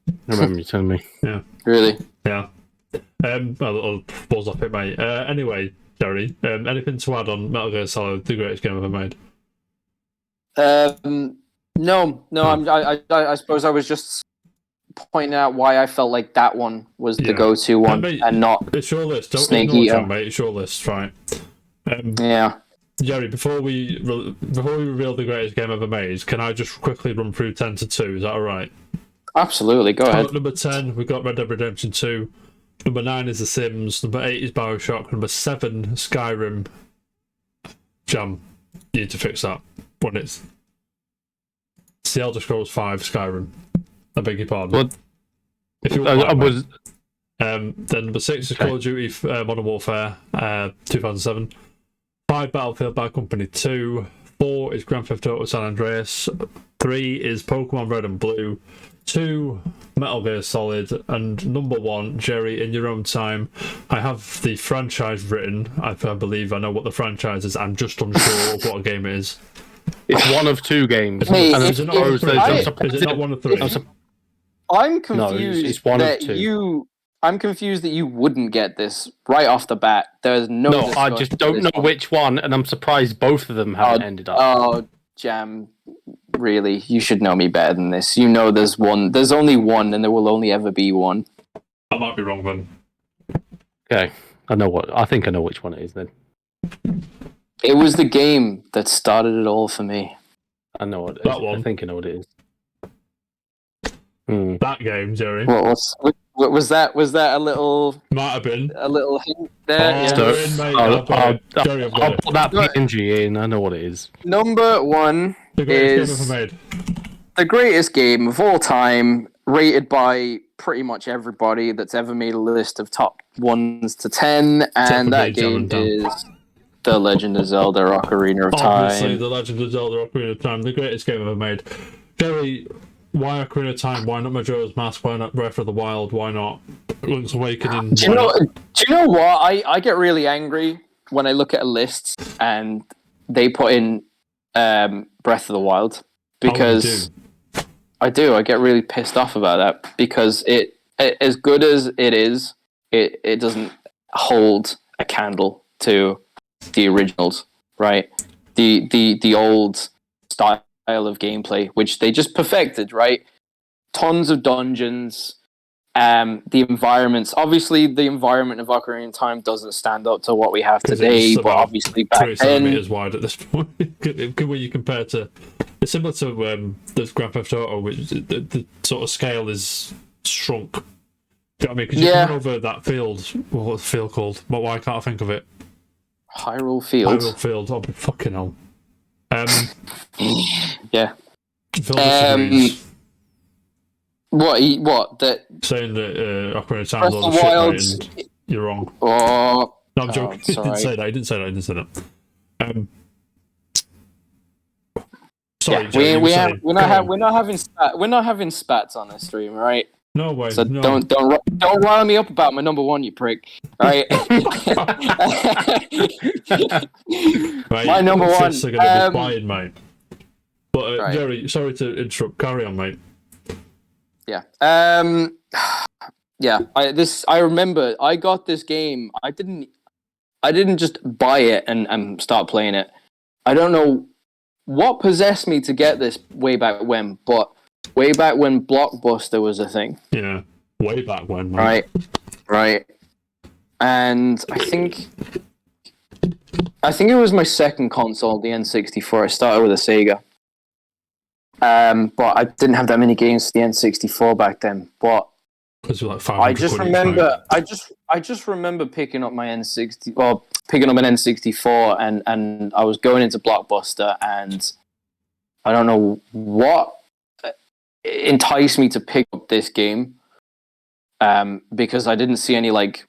I remember you telling me. Yeah. Really? Yeah. I'll pause off it, mate. Anyway, Jerry, anything to add on Metal Gear Solid, the greatest game ever made? No. I suppose I was just pointing out why I felt like that one was the go-to one, mate, and not it's your list. Don't Snake Eater, Eater. mate. It's your list, right? Yeah. Jerry, before we reveal the greatest game ever made, can I just quickly run through 10 to 2? Is that all right? Absolutely. Go ahead. Number 10, we've got Red Dead Redemption 2. Number 9 is The Sims. Number 8 is BioShock. Number 7, Skyrim. Jam, you need to fix that when it's The Elder Scrolls 5 Skyrim. I beg your pardon. What? If you was. Then number 6 is Call of Duty Modern Warfare 2007. 5 Battlefield Bad Company 2. 4 is Grand Theft Auto San Andreas. 3 is Pokemon Red and Blue. 2 Metal Gear Solid, and number 1, Jerry, in your own time. I have the franchise written. I believe I know what the franchise is. I'm just unsure of what a game it is. It's one of 2 games. Hey, Is it not one of 3? I'm No, confused it's one of that two. I'm confused that you wouldn't get this right off the bat. There's no. No, I discussion just for don't this know one. which one, and I'm surprised both of them haven't ended up. Oh, Jam, really? You should know me better than this. You know there's one. There's only one, and there will only ever be one. I might be wrong then. Okay, I think I know which one it is then. It was the game that started it all for me. I know what it is. That one. I think I know what it is. That game, Jerry. What was that? Was that a little Might have been. hint there? Oh, Yeah. we're in, mate. I've got it. Jerry, I've got I'll it. put that PNG in. I know what it is. Number one The greatest is game ever made. the greatest game of all time, rated by pretty much everybody that's ever made a list of top 1s to 10, and for that me, game Jam and is The Legend of Zelda: Ocarina of Obviously, Time. The Legend of Zelda Ocarina of Time, the greatest game ever made. Jerry, why Ocarina of Time? Why not Majora's Mask? Why not Breath of the Wild? Why not Link's Awakening? Do you know what? I get really angry when I look at a list and they put in Breath of the Wild because I do. I get really pissed off about that because it as good as it is, it doesn't hold a candle to the originals, right? The old style of gameplay, which they just perfected, right? Tons of dungeons, the environments. Obviously, the environment of Ocarina of Time doesn't stand up to what we have today, but obviously back 3 then, centimeters wide at this point. When you compare to, it's similar to the Grand Theft Auto, which the sort of scale is shrunk. Do you know what I mean? Because you're coming over that field. What's the field called? But why can't I think of it? Hyrule Field. Hyrule Field. Oh, fucking hell. Yeah. Phil disagrees, What? That saying that Ocarina of Time Breath is of all the shit, Wild. mate, and you're wrong. Oh, No, I'm joking. it's all right. He didn't say that. Sorry, Yeah, Jerry, we're not having spats on this stream, right? No way. So no. don't rile me up about my number one, you prick. All right. Right, My number one. fists are going to be flying, mate. But right. Jerry, sorry to interrupt. Carry on, mate. Yeah. Yeah. I remember I got this game. I didn't just buy it and start playing it. I don't know what possessed me to get this way back when, but way back when Blockbuster was a thing. Yeah, way back when, mate. Right. And I think it was my second console, the N64. I started with a Sega. But I didn't have that many games for the N64 back then. But Because we're like I just remember, I just remember picking up my picking up an N64, and I was going into Blockbuster, and I don't know what enticed me to pick up this game, because I didn't see any like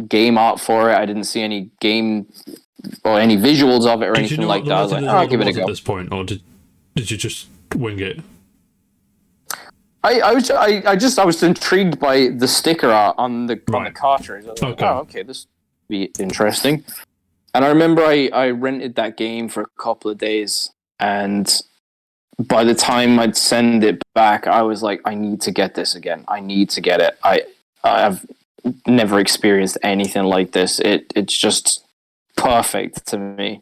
game art for it. I didn't see any game or any visuals of it or anything like that. I was like, I'll give it a go. At this point, or did you just wing it? I was intrigued by the sticker art on the cartridge. I was like, oh, okay, this would be interesting. And I remember I rented that game for a couple of days, and by the time I'd send it back, I was like, I need to get this again. I need to get it. I've never experienced anything like this. It's just perfect to me.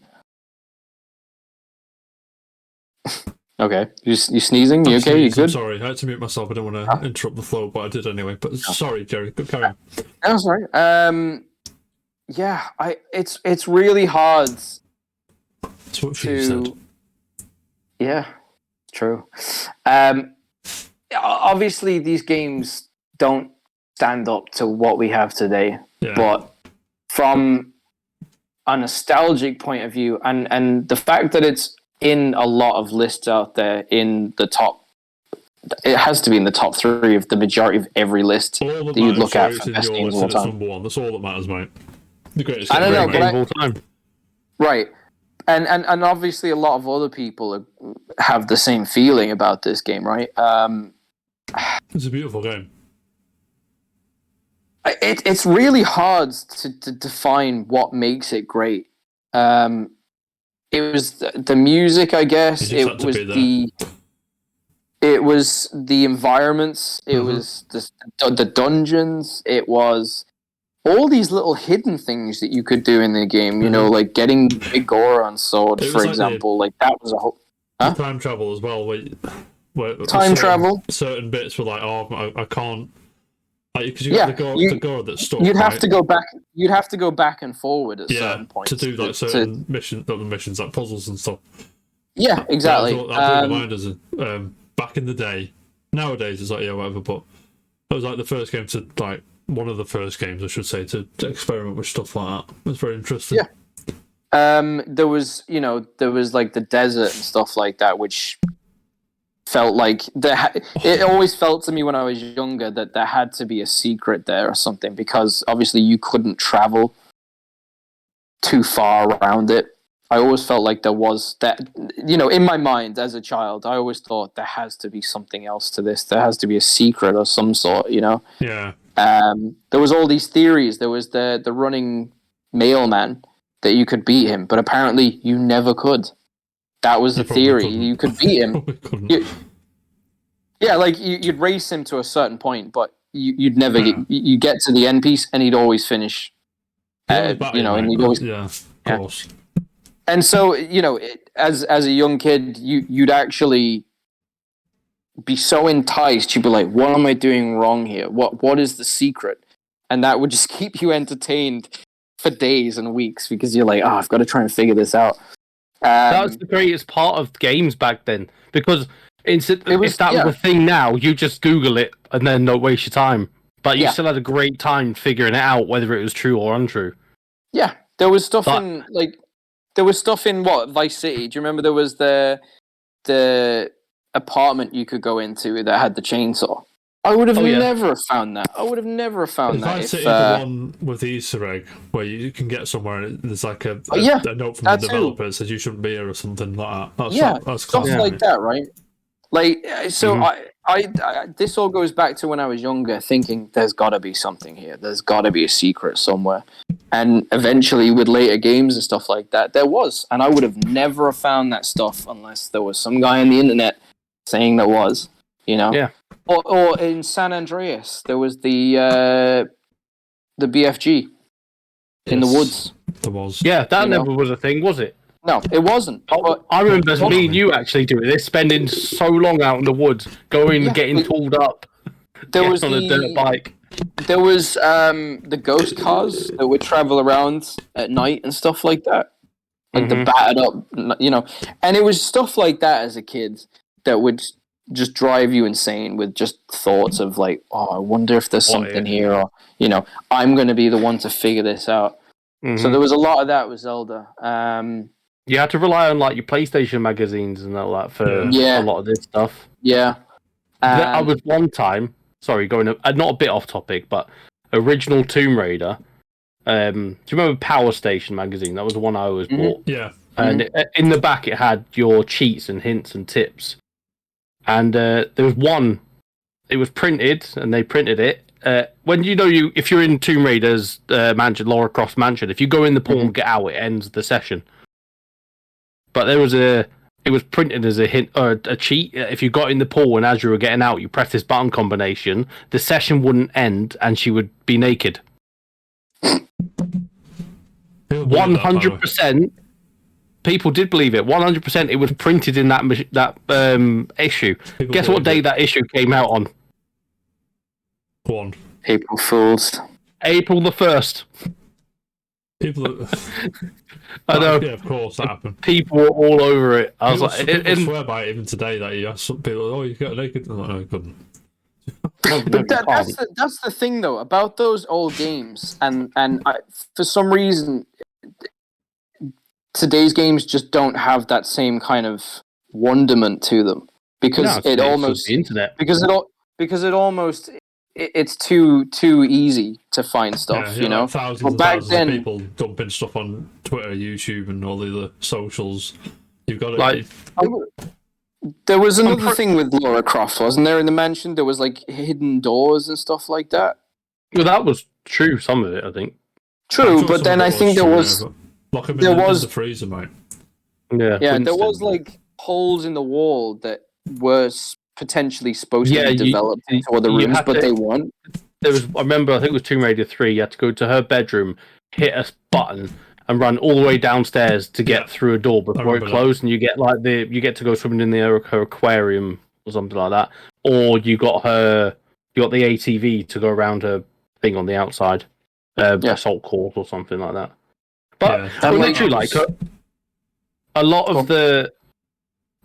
Okay, you sneezing? You okay? You good? I'm sorry, I had to mute myself. I don't want to interrupt the flow, but I did anyway. But sorry, Jerry, carry on. That's right. Yeah, it's really hard. That's what she said. Yeah, true. Obviously, these games don't stand up to what we have today, but from a nostalgic point of view, and the fact that it's in a lot of lists out there in the top, it has to be in the top 3 of the majority of every list that you'd look at for best games of all time. Number 1. That's all that matters, mate. The greatest I don't know, game of all time. Right. And obviously a lot of other people have the same feeling about this game, right? It's a beautiful game. It's really hard to define what makes it great. It was the music, I guess. It It was the environments. It was the dungeons. It was all these little hidden things that you could do in the game. You know, like getting Big Goron sword, It was for like example. Like that was a whole time travel as well. Where time travel. Certain bits were like, oh, I can't. Because you Yeah, got the Goron that's stuck. You'd have right? to go back. You'd have to go back and forward at certain points to do like certain missions, like puzzles and stuff. Yeah, exactly. That blew my mind as back in the day. Nowadays it's like whatever, but it was like the first game to like one of the first games I should say to experiment with stuff like that. It was very interesting. Yeah. There was like the desert and stuff like that, which felt like it always felt to me when I was younger that there had to be a secret there or something, because obviously you couldn't travel too far around it. I always felt like there was that, in my mind as a child, I always thought there has to be something else to this. There has to be a secret of some sort, Yeah. There was all these theories. There was the running mailman that you could beat him, but apparently you never could. That was the theory. Couldn't. You could beat him. You'd race him to a certain point, but you'd never you get to the end piece, and he'd always finish. And he'd always of course. And so as a young kid, you'd actually be so enticed. You'd be like, "What am I doing wrong here? What is the secret?" And that would just keep you entertained for days and weeks, because you're like, "Oh, I've got to try and figure this out." That was the greatest part of games back then, because if that was a thing now, you just Google it and then don't waste your time. But you still had a great time figuring it out, whether it was true or untrue. Yeah, there was stuff in Vice City. Do you remember there was the apartment you could go into that had the chainsaw? I would have never found that. I would have never found that. Vice City, the one with the Easter egg where you can get somewhere and there's like a note from the developer that says you shouldn't be here or something like that. That's stuff like that, right? Like, so I this all goes back to when I was younger, thinking there's got to be something here. There's got to be a secret somewhere. And eventually, with later games and stuff like that, there was. And I would have never found that stuff unless there was some guy on the internet saying there was. Yeah. Or in San Andreas, there was the BFG in the woods. There was. Yeah, that never was a thing, was it? No, it wasn't. But I remember me and you actually doing this, spending so long out in the woods, getting pulled up. There was on a dirt bike. There was the ghost cars that would travel around at night and stuff like that, like the battered up, And it was stuff like that as a kid that would just drive you insane with just thoughts of like, oh, I wonder if there's something here, or I'm going to be the one to figure this out. So there was a lot of that with Zelda. You had to rely on like your PlayStation magazines and all that for a lot of this stuff. Yeah. I was one time, sorry, going not a bit off topic, but original Tomb Raider. Do you remember Power Station magazine? That was the one I always bought. Yeah. And in the back it had your cheats and hints and tips. And there was one, it was printed, and they printed it. If you're in Tomb Raider's mansion, Lara Croft's mansion, if you go in the pool and get out, it ends the session. But it was printed as a hint or a cheat. If you got in the pool and as you were getting out, you press this button combination, the session wouldn't end and she would be naked. 100%. People did believe it. 100%. It was printed in that issue. Guess what day that issue came out on? Go on. April Fools. April the 1st. I know. Yeah, of course that happened. People were all over it. I was people swear by it even today. That you ask some people, "Oh, you got naked?" I'm like, no, I couldn't. But that's the thing though about those old games, and for some reason, today's games just don't have that same kind of wonderment to them because the internet. It's too easy to find stuff, Like thousands and thousands of people dumping stuff on Twitter, YouTube, and all the other socials. You've got to there was another thing with Lara Croft, wasn't there? In the mansion, there was like hidden doors and stuff like that. Well, that was true. Some of it, I think. True, but then I think there was the freezer, mate. Yeah, there was like holes in the wall that were potentially supposed to be you- developed into other you rooms, had but to- they weren't. I remember, I think it was Tomb Raider 3. You had to go to her bedroom, hit a button, and run all the way downstairs to get through a door before it remember that. closed. And you get to go swimming in her aquarium or something like that. Or you got the ATV to go around her thing on the outside, assault course or something like that. But literally, a lot of the.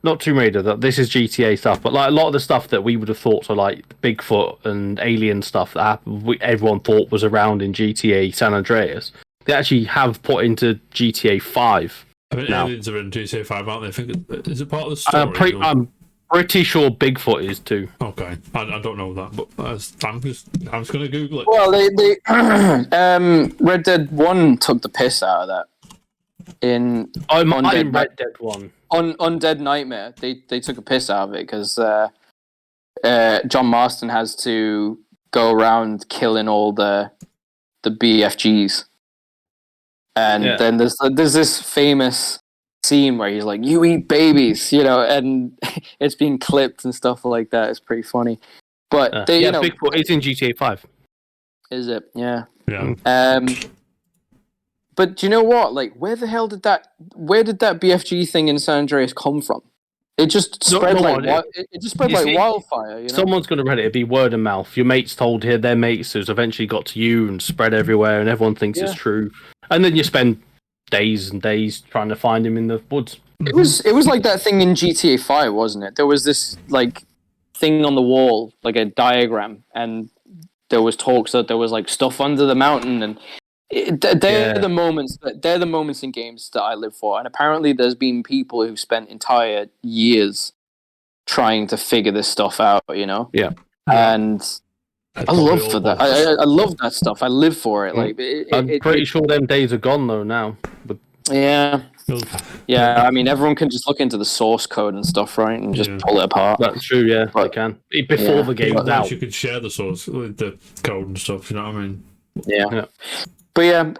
Not Tomb Raider, this is GTA stuff, but like a lot of the stuff that we would have thought, so like Bigfoot and alien stuff that everyone thought was around in GTA San Andreas, they actually have put into GTA 5. I mean, now. aliens are in GTA 5, aren't they? I think is it part of the story? I'm pretty sure Bigfoot is too. Okay, I don't know that, but I'm just going to Google it. Well, they Red Dead 1 took the piss out of that. In Red Dead 1. Undead Nightmare, they took a piss out of it because John Marston has to go around killing all the BFGs, and then there's this famous scene where he's like, "You eat babies," and it's being clipped and stuff like that. It's pretty funny, but Bigfoot is in GTA 5. Is it? Yeah. Yeah. But do you know what? Like, where did that BFG thing in San Andreas come from? It just spread it just spread like wildfire. Someone's going to read it. It'd be word of mouth. Your mates told their mates, who's eventually got to you and spread everywhere, and everyone thinks it's true. And then you spend days and days trying to find him in the woods. It was like that thing in GTA 5, wasn't it? There was this like thing on the wall, like a diagram, and there was talks that there was like stuff under the mountain and. They're the moments in games that I live for, and apparently there's been people who've spent entire years trying to figure this stuff out. Yeah. And I love for that. I love that stuff. I live for it. Like I'm pretty sure them days are gone though now. But yeah. I mean, everyone can just look into the source code and stuff, right, and just pull it apart. That's true. Yeah, they can before the game's out. You could share the source, the code and stuff. You know what I mean? Yeah. But yeah,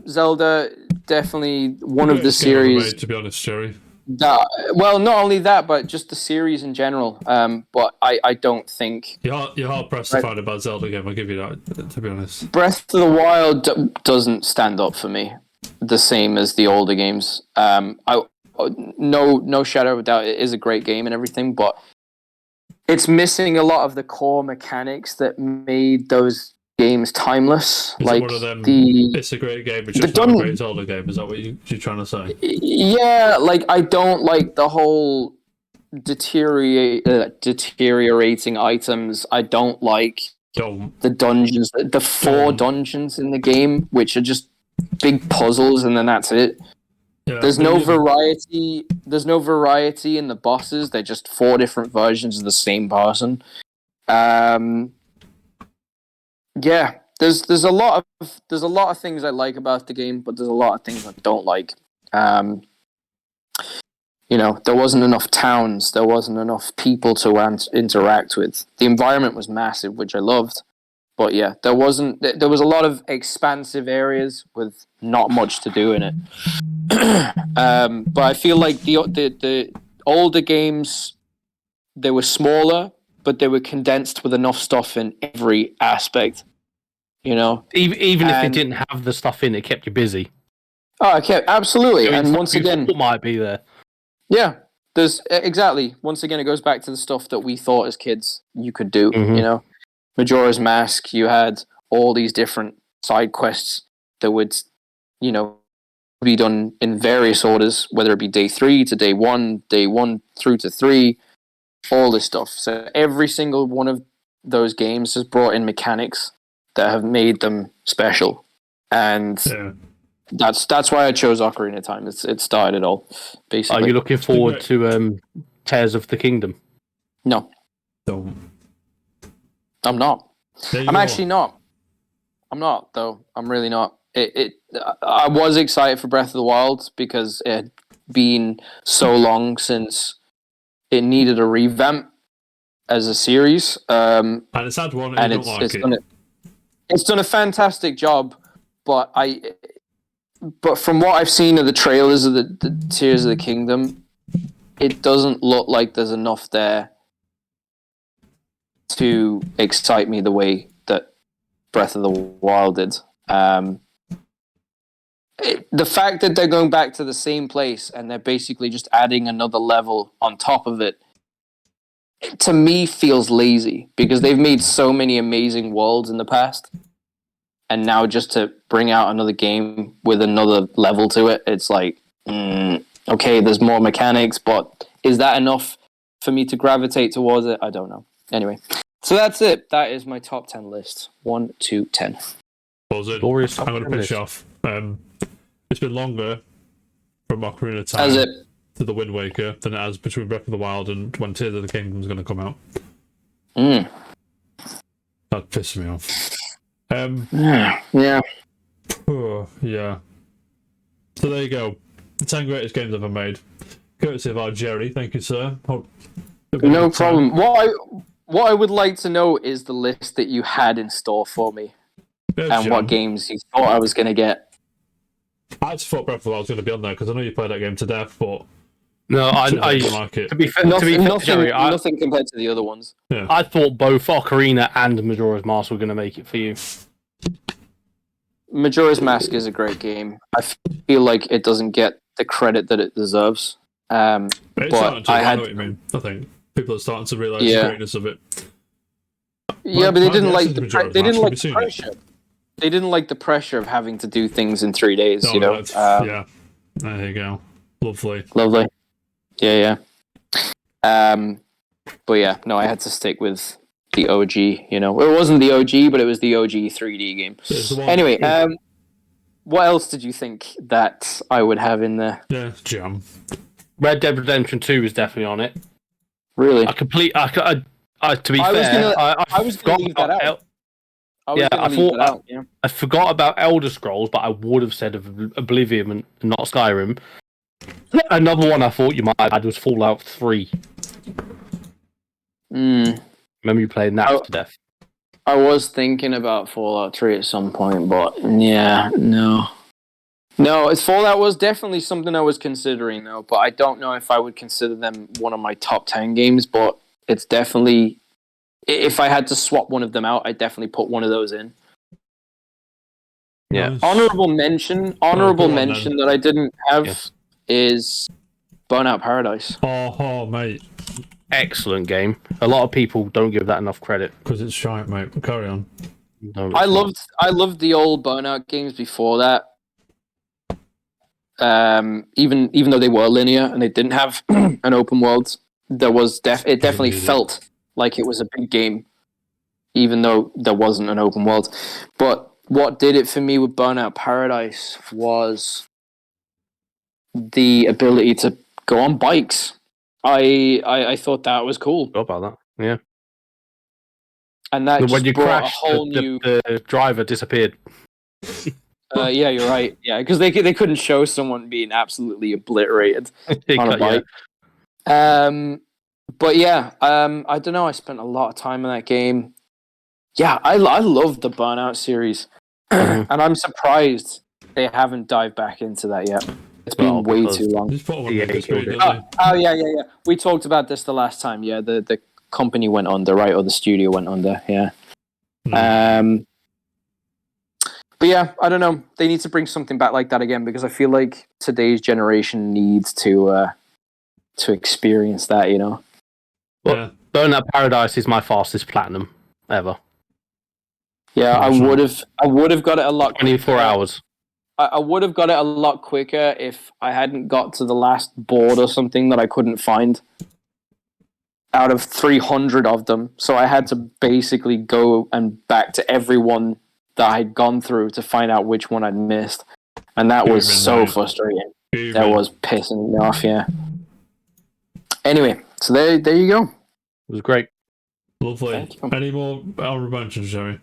Zelda definitely one of the series. To be honest, Jerry. Well, not only that, but just the series in general. But I don't think you're hard pressed to find a bad Zelda game. I'll give you that. To be honest, Breath of the Wild doesn't stand up for me the same as the older games. No shadow of a doubt, it is a great game and everything, but it's missing a lot of the core mechanics that made those games timeless. Is like one of them, it's a great game, it's just not a great Zelda game. Is that what you're trying to say? Yeah, like I don't like the whole deteriorating items. I don't like the dungeons, the 4 dungeons in the game, which are just big puzzles, and then that's it. Yeah, there's no variety. There's no variety in the bosses. They're just 4 different versions of the same person. Yeah, there's a lot of things I like about the game, but there's a lot of things I don't like. There wasn't enough towns, there wasn't enough people to interact with. The environment was massive, which I loved, but yeah, there was a lot of expansive areas with not much to do in it. But I feel like the older games, they were smaller, but they were condensed with enough stuff in every aspect, even if it didn't have the stuff in it, kept you busy. Oh, okay, absolutely. And once again, it might be there. Yeah, there's exactly. Once again, it goes back to the stuff that we thought as kids you could do. Majora's Mask. You had all these different side quests that would, be done in various orders, whether it be day 3 to day 1, day 1 through to 3. All this stuff. So every single one of those games has brought in mechanics that have made them special, and that's why I chose Ocarina of Time. It started it all, basically. Are you looking forward to Tears of the Kingdom? No, I'm not. I'm actually not. I'm not, though. I'm really not. I was excited for Breath of the Wild because it had been so long since it needed a revamp as a series. And it's had one, and it's done a fantastic job, but from what I've seen of the trailers of the Tears of the Kingdom, it doesn't look like there's enough there to excite me the way that Breath of the Wild did. The fact that they're going back to the same place and they're basically just adding another level on top of it, to me feels lazy, because they've made so many amazing worlds in the past, and now just to bring out another game with another level to it, it's like, okay, there's more mechanics, but is that enough for me to gravitate towards it? I don't know. Anyway, so that's it. That is my top 10 list. 1 to 10. Buzzard. Glorious I'm going to finish off. It's been longer from Ocarina of Time As it. to the Wind Waker than it has between Breath of the Wild and when Tears of the Kingdom is going to come out. That pisses me off. Yeah. Oh, yeah. So there you go. The 10 greatest games ever made. Courtesy of our Jerry. Thank you, sir. No problem. What I would like to know is the list that you had in store for me, and what games you thought I was going to get. I just thought Breath of the Wild was going to be on there because I know you played that game to death, but no, I like it. To be fair, Jerry, nothing compared to the other ones. Yeah. I thought both Ocarina and Majora's Mask were going to make it for you. Majora's Mask is a great game. I feel like it doesn't get the credit that it deserves. But I know what you had, mean. I think people are starting to realise Yeah. the greatness of it. yeah, but they didn't like the Majora's they didn't Mask, like have you the seen it? pressure. They didn't like the pressure of having to do things in 3 days. No, You know, yeah. There you go. Lovely. lovely. Yeah. But yeah, no, I had to stick with the OG. You know, it wasn't the OG, but it was the OG 3D game. It's the one- Anyway, what else did you think that I would have in there? yeah, jam. Red Dead Redemption 2 is definitely on it. Really? To be fair, I was gonna leave that out. I forgot about Elder Scrolls, but I would have said of Oblivion and not Skyrim. Another one I thought you might have had was Fallout 3. Remember you playing that to death? I was thinking about Fallout 3 at some point, but yeah, no. No, Fallout was definitely something I was considering, though, but I don't know if I would consider them one of my top 10 games, but it's definitely... If I had to swap one of them out, I'd definitely put one of those in. Yeah. Nice. Honorable mention that I didn't have is Burnout Paradise. Oh, mate. Excellent game. A lot of people don't give that enough credit. Because it's shite, mate. Carry on. No, I loved the old Burnout games before that. Even though they were linear and they didn't have an open world, there was it definitely felt like it was a big game, even though there wasn't an open world. But what did it for me with Burnout Paradise was the ability to go on bikes. I thought that was cool. What about that? Yeah. And that when just you brought crashed, a whole new... the driver disappeared. yeah, you're right. Yeah, because they couldn't show someone being absolutely obliterated on a bike. Yeah. But yeah, I don't know. I spent a lot of time in that game. Yeah, I love the Burnout series, and I'm surprised they haven't dived back into that yet. It's been way too long. Just put one Yeah, in this killed week, it. didn't they? Oh yeah. We talked about this the last time. Yeah, the company went under, right, or the studio went under. Yeah. But yeah, I don't know. They need to bring something back like that again, because I feel like today's generation needs to experience that. You know. Yeah. Burnout Paradise is my fastest platinum ever. Yeah, I would have got it a lot. 24 hours. I would have got it a lot quicker if I hadn't got to the last board or something that I couldn't find out of 300 of them. So I had to basically go and back to everyone that I'd gone through to find out which one I'd missed. And that was so frustrating. That was pissing me off, yeah. Anyway, so there you go. It was great. Lovely. Any more honorable mentions, Jerry?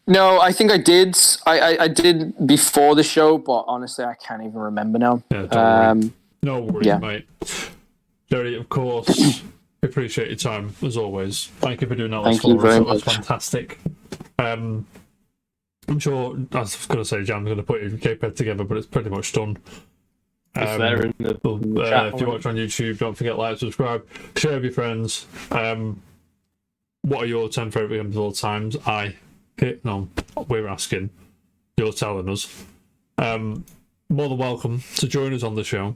No, I think I did. I did before the show, but honestly, I can't even remember now. Yeah, don't worry. No worries, yeah. mate. Jerry, of course, appreciate your time, as always. Thank you for doing that. Thank you very much. That was fantastic. I'm sure, I was going to say Jam's going to put your K-Ped together, but it's pretty much done. It's there in the if you watch on YouTube, don't forget to like, subscribe, share with your friends. what are your 10 favourite games of all times? We're asking. You're telling us. More than welcome to join us on the show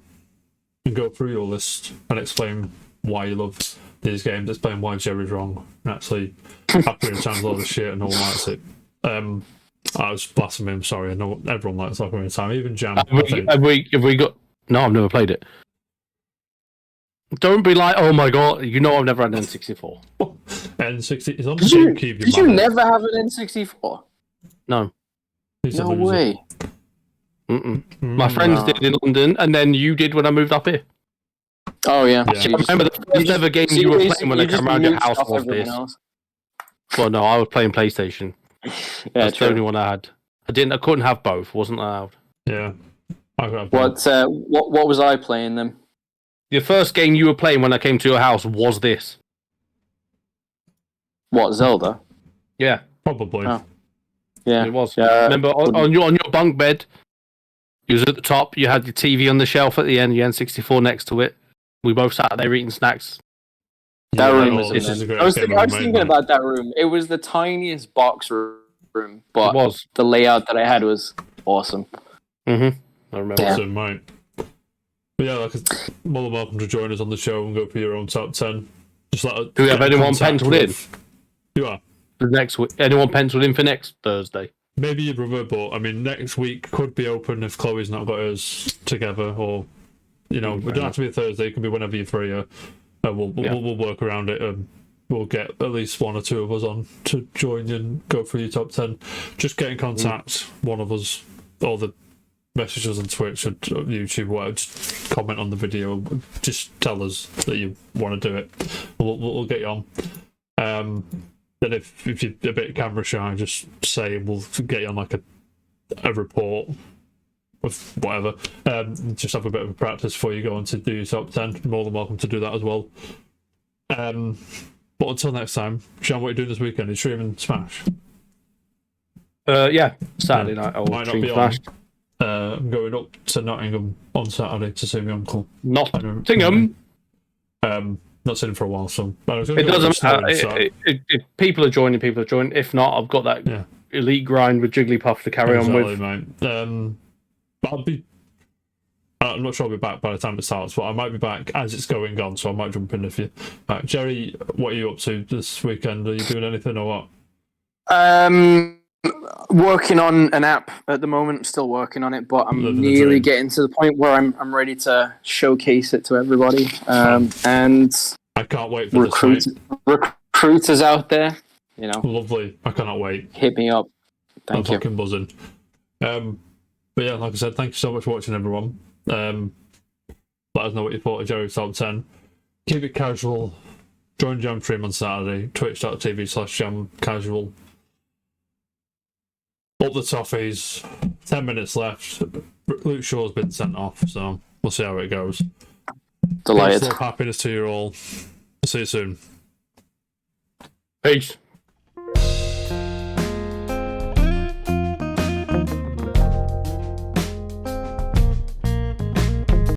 and go through your list and explain why you love these games, explain why Jerry's wrong, and actually Ocarina of Time's a lot of shit and no one likes it. I was blaspheming, I'm sorry. I know everyone likes Ocarina of Time, even Jam. Have we got... No, I've never played it. Don't be like, oh my god, you know I've never had an N64. N60 is on the GameCube. Did you never have an N64? No. No way. My friends did in London, and then you did when I moved up here. Oh, yeah. I remember the first ever game you were playing when I came around your house was this. Well, no, I was playing PlayStation. That's the only one I had. I couldn't have both. Wasn't allowed. Yeah. What was I playing then? The first game you were playing when I came to your house was this. What, Zelda? Yeah. Probably. Oh. Yeah. It was. Remember, on your bunk bed, you was at the top, you had your TV on the shelf at the end, your N64 next to it. We both sat there eating snacks. That room was I was thinking about that room. It was the tiniest box room, but the layout that I had was awesome. Mm-hmm. I remember. Awesome, mate. But yeah, more than welcome to join us on the show and go for your own top 10. Just do we have anyone penciled in? You are. For next week. Anyone penciled in for next Thursday? Maybe your brother, but I mean, next week could be open if Chloe's not got hers together, or it don't have to be a Thursday. It can be whenever you're free. We'll work around it. We'll get at least one or two of us on to join you and go through your top 10. Just get in contact, one of us, or the messages on Twitch or YouTube, whatever. Just comment on the video. Just tell us that you want to do it. We'll get you on. Then if you're a bit camera shy, just say we'll get you on like a report of whatever. Just have a bit of a practice before you go on to do your top 10. More than welcome to do that as well. But until next time, Sean, what are you doing this weekend? Are you streaming Smash? Yeah, Saturday night. I'll might not be Smash. I'm going up to Nottingham on Saturday to see my uncle. Nottingham? Not seen him for a while, so it doesn't matter. If people are joining, people are joining. If not, I've got that elite grind with Jigglypuff to carry on with. Mate. I'm not sure I'll be back by the time it starts, but I might be back as it's going on, so I might jump in if you. Jerry, what are you up to this weekend? Are you doing anything or what? Working on an app at the moment. Still working on it, but I'm nearly getting to the point where I'm ready to showcase it to everybody. And I can't wait for recruiters out there. Lovely. I cannot wait. Hit me up. Thank you. Fucking buzzing. But yeah, like I said, thank you so much for watching, everyone. Let us know what you thought of Jerry's top 10. Keep it casual. Join Jam Stream on Saturday. Twitch.tv/JamCasual. Up the toffees. 10 minutes left. Luke Shaw's been sent off, so we'll see how it goes. Delighted. Happiness to you all. See you soon. Peace.